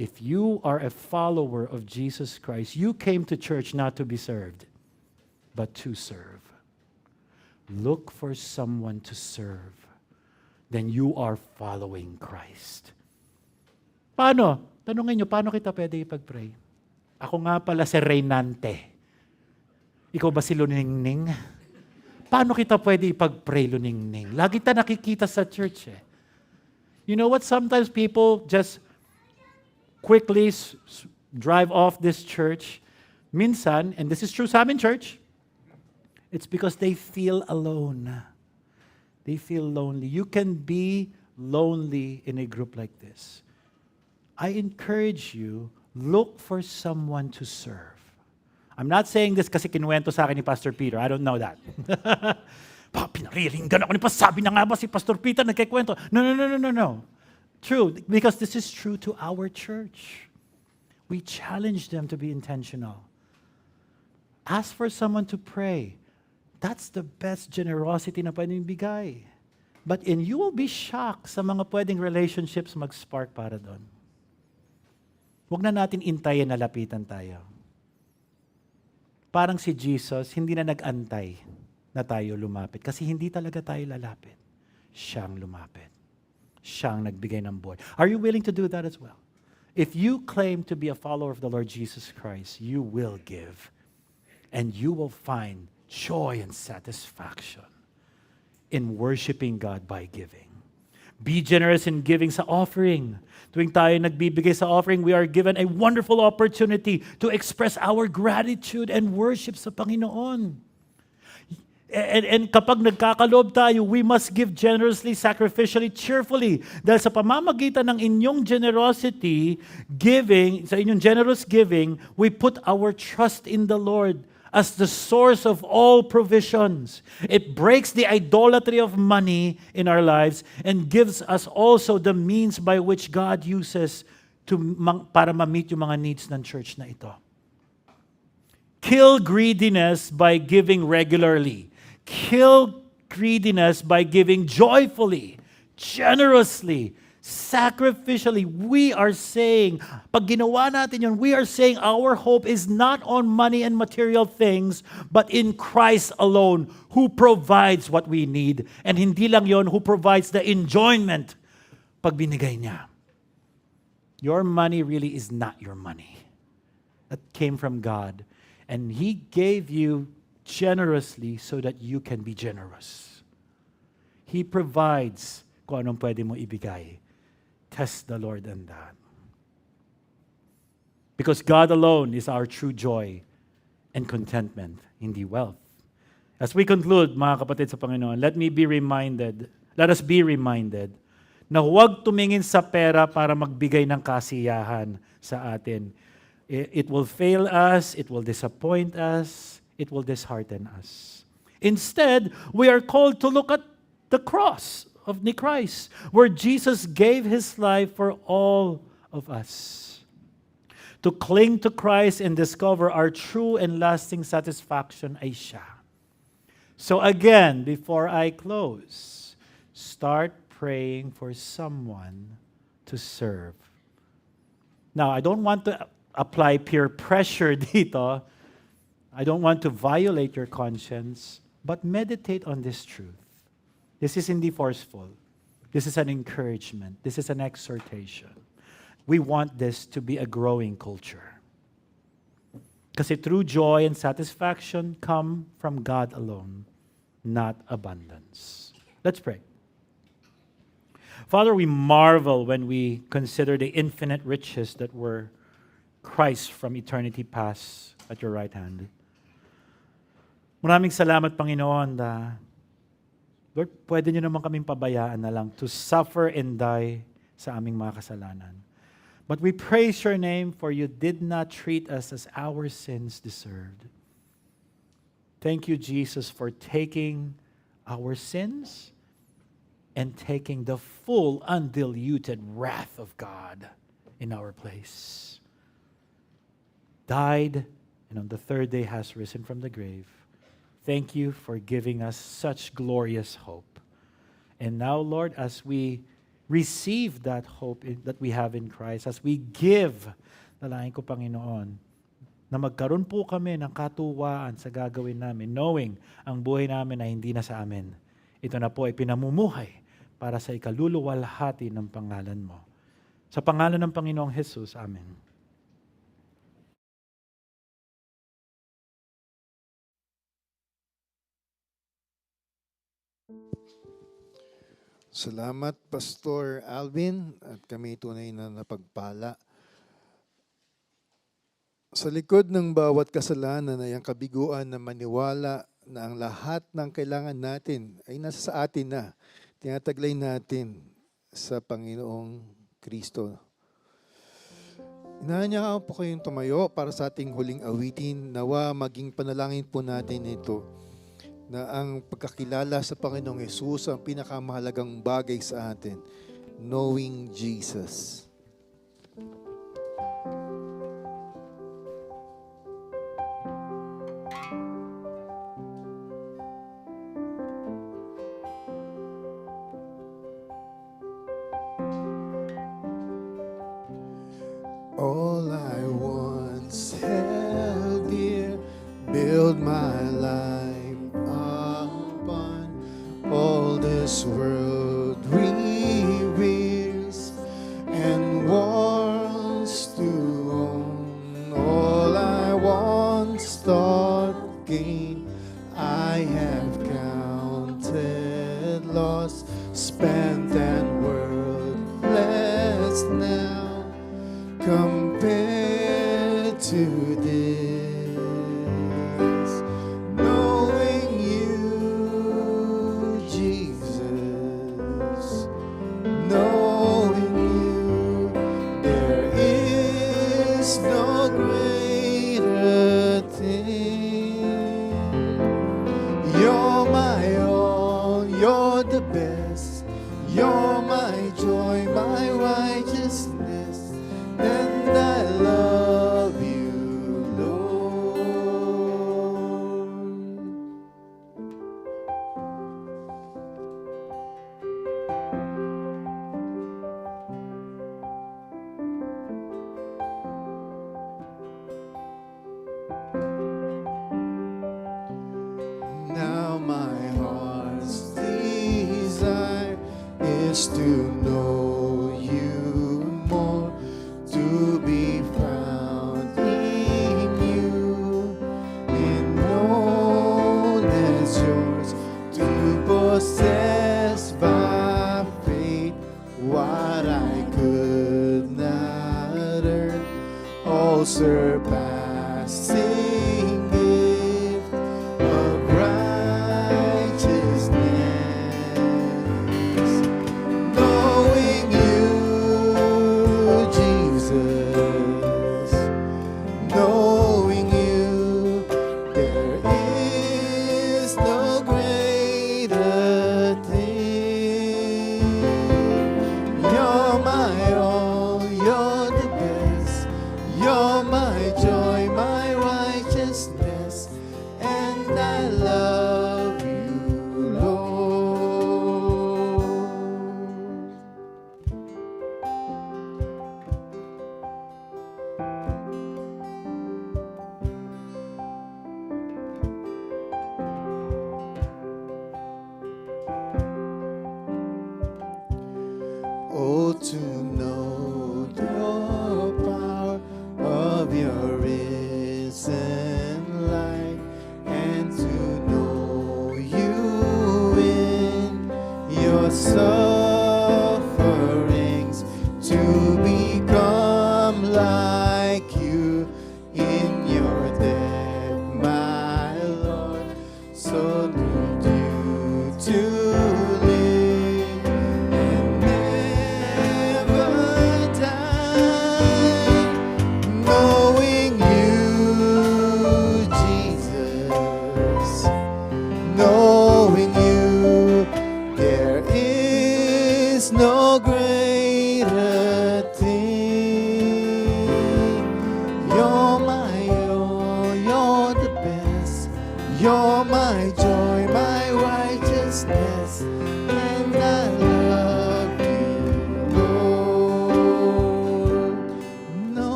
If you are a follower of Jesus Christ, you came to church not to be served, but to serve. Look for someone to serve. Then you are following Christ. Paano? Tanungin nyo, paano kita pwede ipag-pray? Ako nga pala si Reynante. Ikaw ba si Luningning? Paano kita pwede ipag-pray, Luningning? Lagi ta nakikita sa church eh. You know what? Sometimes people just quickly drive off this church. Minsan, and this is true sa amin church, it's because they feel alone. They feel lonely. You can be lonely in a group like this. I encourage you, look for someone to serve. I'm not saying this kasi kinuwento sa akin ni Pastor Peter. I don't know that. Pinariringgan ako ni Pastor. Sabi na nga ba si Pastor Peter nagkikwento? No. True, because this is true to our church. We challenge them to be intentional. Ask for someone to pray. That's the best generosity na pwedeng bigay. But you will be shocked sa mga pwedeng relationships mag-spark para doon. Huwag na natin intayin na lapitan tayo. Parang si Jesus, hindi na nag-antay na tayo lumapit. Kasi hindi talaga tayo lalapit. Siyang lumapit. Siyang nagbigay ng buhay. Are you willing to do that as well? If you claim to be a follower of the Lord Jesus Christ, you will give. And you will find joy and satisfaction in worshiping God by giving. Be generous in giving sa offering. Tuwing tayo nagbibigay sa offering, we are given a wonderful opportunity to express our gratitude and worship sa Panginoon. And kapag nagkakaloob tayo, we must give generously, sacrificially, cheerfully. Dahil sa pamamagitan ng inyong generosity, giving, sa inyong generous giving, we put our trust in the Lord as the source of all provisions. It breaks the idolatry of money in our lives and gives us also the means by which God uses para ma-meet yung mga needs ng church na ito. Kill greediness by giving regularly. Kill greediness by giving joyfully, generously, sacrificially. We are saying, pag ginawa natin yun, we are saying our hope is not on money and material things, but in Christ alone, who provides what we need. And hindi lang yon, who provides the enjoyment pag binigay niya. Your money really is not your money. That came from God. And He gave you generously so that you can be generous. He provides kung anong pwede mo ibigay. Test the Lord in that. Because God alone is our true joy and contentment, hindi wealth. As we conclude, mga kapatid sa Panginoon, let us be reminded na huwag tumingin sa pera para magbigay ng kasiyahan sa atin. It will fail us, it will disappoint us, it will dishearten us. Instead, we are called to look at the cross of Christ, where Jesus gave His life for all of us. To cling to Christ and discover our true and lasting satisfaction ay siya. So again, before I close, start praying for someone to serve. Now, I don't want to apply peer pressure dito. I don't want to violate your conscience, but meditate on this truth. This is hindi forceful. This is an encouragement. This is an exhortation. We want this to be a growing culture. Kasi true joy and satisfaction come from God alone, not abundance. Let's pray. Father, we marvel when we consider the infinite riches that were Christ from eternity past at your right hand. Maraming salamat, Panginoon, na Lord, pwede nyo naman kaming pabayaan na lang to suffer and die sa aming mga kasalanan. But we praise your name for you did not treat us as our sins deserved. Thank you, Jesus, for taking our sins and taking the full, undiluted wrath of God in our place. Died, and on the third day has risen from the grave. Thank you for giving us such glorious hope. And now, Lord, as we receive that hope that we have in Christ, as we give, nalain ko, Panginoon, na magkaroon po kami ng katuwaan sa gagawin namin, knowing ang buhay namin ay hindi na sa amin. Ito na po ay pinamumuhay para sa ikaluluwalhati ng pangalan mo. Sa pangalan ng Panginoong Jesus, Amen. Salamat, Pastor Alvin, at kami tunay na napagpala. Sa likod ng bawat kasalanan ay ang kabiguan na maniwala na ang lahat ng kailangan natin ay nasa sa atin na. Tinataglay natin sa Panginoong Kristo. Inaanyakan po kayong tumayo para sa ating huling awitin. Nawa maging panalangin po natin ito na ang pagkakilala sa Panginoong Hesus ang pinakamahalagang bagay sa atin. Knowing Jesus. All I once held dear, build my life upon. All this world reveres and wants to own. All I once thought gain, I have counted loss, spent and worthless now, compared to this, knowing you, Jesus, knowing you, there is no greater thing. You're my all, you're the best, you're my joy, my righteousness. And I love you, Lord. Now my heart's desire is to know you more, to be found in you, in known as yours, to possess by faith what I could not earn, all surpassing gift of righteousness. Knowing you, Jesus, knowing you, there is no greater thing. You're my all, you're the best, you're my joy, my right.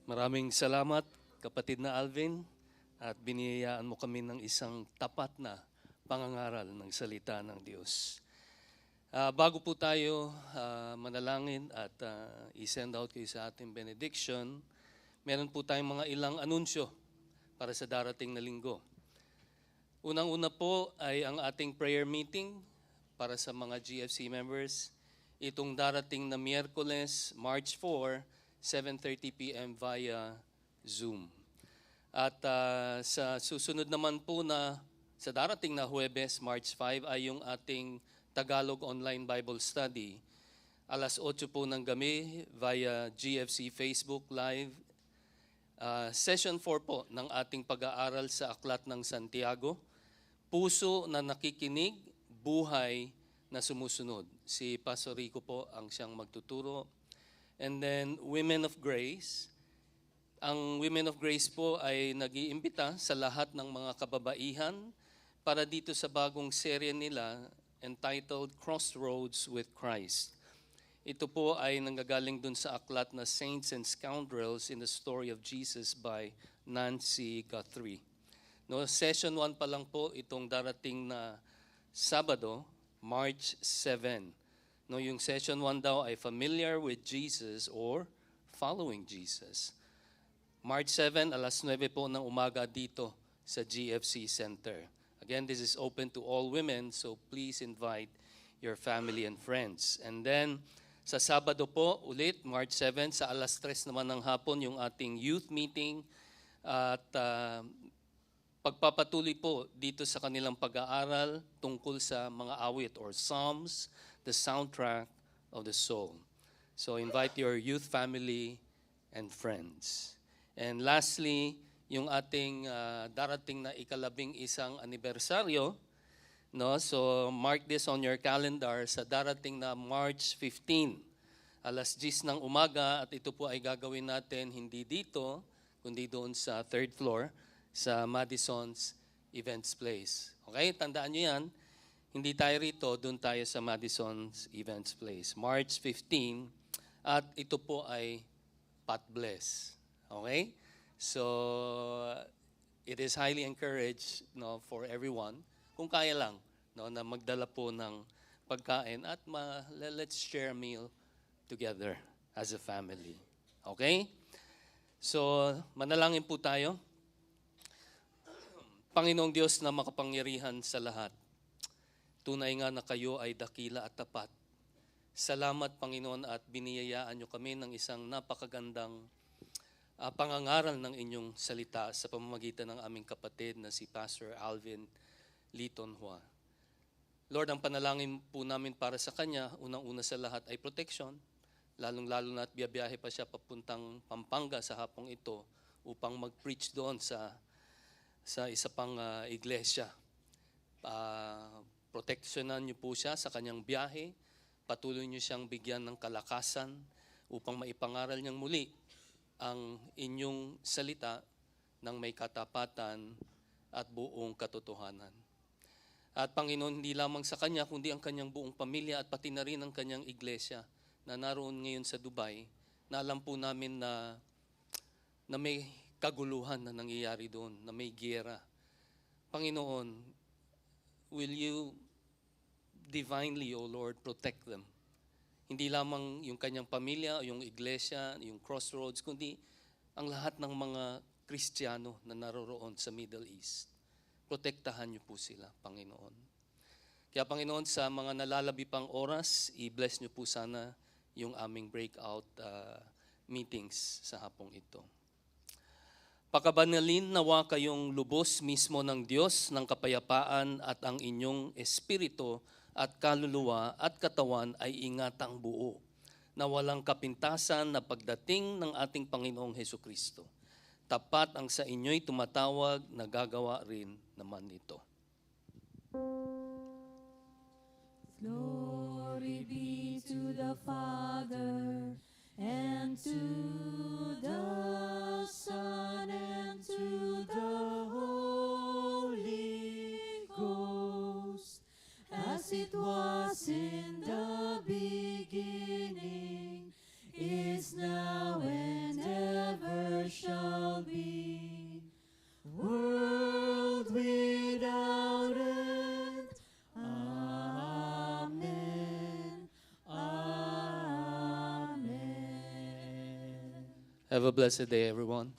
Maraming salamat, kapatid na Alvin, at biniyayaan mo kami ng isang tapat na pangangaral ng salita ng Diyos. Bago po tayo manalangin at i-send out kayo sa ating benediction, meron po tayong mga ilang anunsyo para sa darating na linggo. Unang-una po ay ang ating prayer meeting para sa mga GFC members. Itong darating na Miyerkules, March 4, 7:30 p.m. via Zoom. At sa susunod naman po na, sa darating na Huwebes, March 5, ay yung ating Tagalog Online Bible Study. Alas 8 po ng gabi via GFC Facebook Live. Session 4 po ng ating pag-aaral sa Aklat ng Santiago. Puso na nakikinig, buhay na sumusunod. Si Pastor Rico po ang siyang magtuturo. And then, Women of Grace. Ang Women of Grace po ay nag-iimbita sa lahat ng mga kababaihan para dito sa bagong serye nila entitled Crossroads with Christ. Ito po ay nanggagaling dun sa aklat na Saints and Scoundrels in the Story of Jesus by Nancy Guthrie. No, session 1 pa lang po itong darating na Sabado, March 7. No, yung session 1 daw ay familiar with Jesus or following Jesus. March 7, alas 9 po ng umaga dito sa GFC Center. Again, this is open to all women, so please invite your family and friends. And then, sa Sabado po, ulit, March 7, sa alas 3 naman ng hapon, yung ating youth meeting. At pagpapatuloy po dito sa kanilang pag-aaral tungkol sa mga awit or psalms, the soundtrack of the soul. So invite your youth family and friends. And lastly, yung ating darating na ika-11 anibersaryo, no? So mark this on your calendar sa darating na March 15, alas 10 ng umaga, at ito po ay gagawin natin hindi dito, kundi doon sa 3rd floor sa Madison's Events Place. Okay, tandaan nyo yan. Hindi tayo rito, doon tayo sa Madison's Events Place. March 15, at ito po ay pot bless. Okay? So, it is highly encouraged, no, for everyone, kung kaya lang, no, na magdala po ng pagkain at let's share a meal together as a family. Okay? So, manalangin po tayo. Panginoong Diyos na makapangyarihan sa lahat, tunay nga na kayo ay dakila at tapat. Salamat, Panginoon, at biniyayaan niyo kami ng isang napakagandang pangangaral ng inyong salita sa pamamagitan ng aming kapatid na si Pastor Alvin Litonhua. Lord, ang panalangin po namin para sa kanya, unang-una sa lahat ay protection, lalong-lalo na at biyabiyahe pa siya papuntang Pampanga sa hapong ito upang mag-preach doon sa isa pang iglesia. Proteksyonan niyo po siya sa kanyang biyahe, patuloy niyo siyang bigyan ng kalakasan upang maipangaral niyang muli ang inyong salita ng may katapatan at buong katotohanan. At Panginoon, hindi lamang sa kanya, kundi ang kanyang buong pamilya at pati na rin ang kanyang iglesia na naroon ngayon sa Dubai, na alam po namin na may kaguluhan na nangyayari doon, na may giyera. Panginoon, will you divinely, O Lord, protect them? Hindi lamang yung kanyang pamilya, yung iglesia, yung Crossroads, kundi ang lahat ng mga Kristiyano na naroroon sa Middle East. Protektahan niyo po sila, Panginoon. Kaya Panginoon, sa mga nalalabi pang oras, i-bless niyo po sana yung aming breakout meetings sa hapong ito. Pakabanalin nawa kayong lubos mismo ng Diyos ng kapayapaan at ang inyong espiritu at kaluluwa at katawan ay ingatang buo na walang kapintasan na pagdating ng ating Panginoong Hesukristo. Tapat ang sa inyo'y tumatawag na gagawa rin naman ito. Glory be to the Father, and to the Son, and to the Holy Ghost, as it was in the beginning, is now, and ever Have a blessed day, everyone.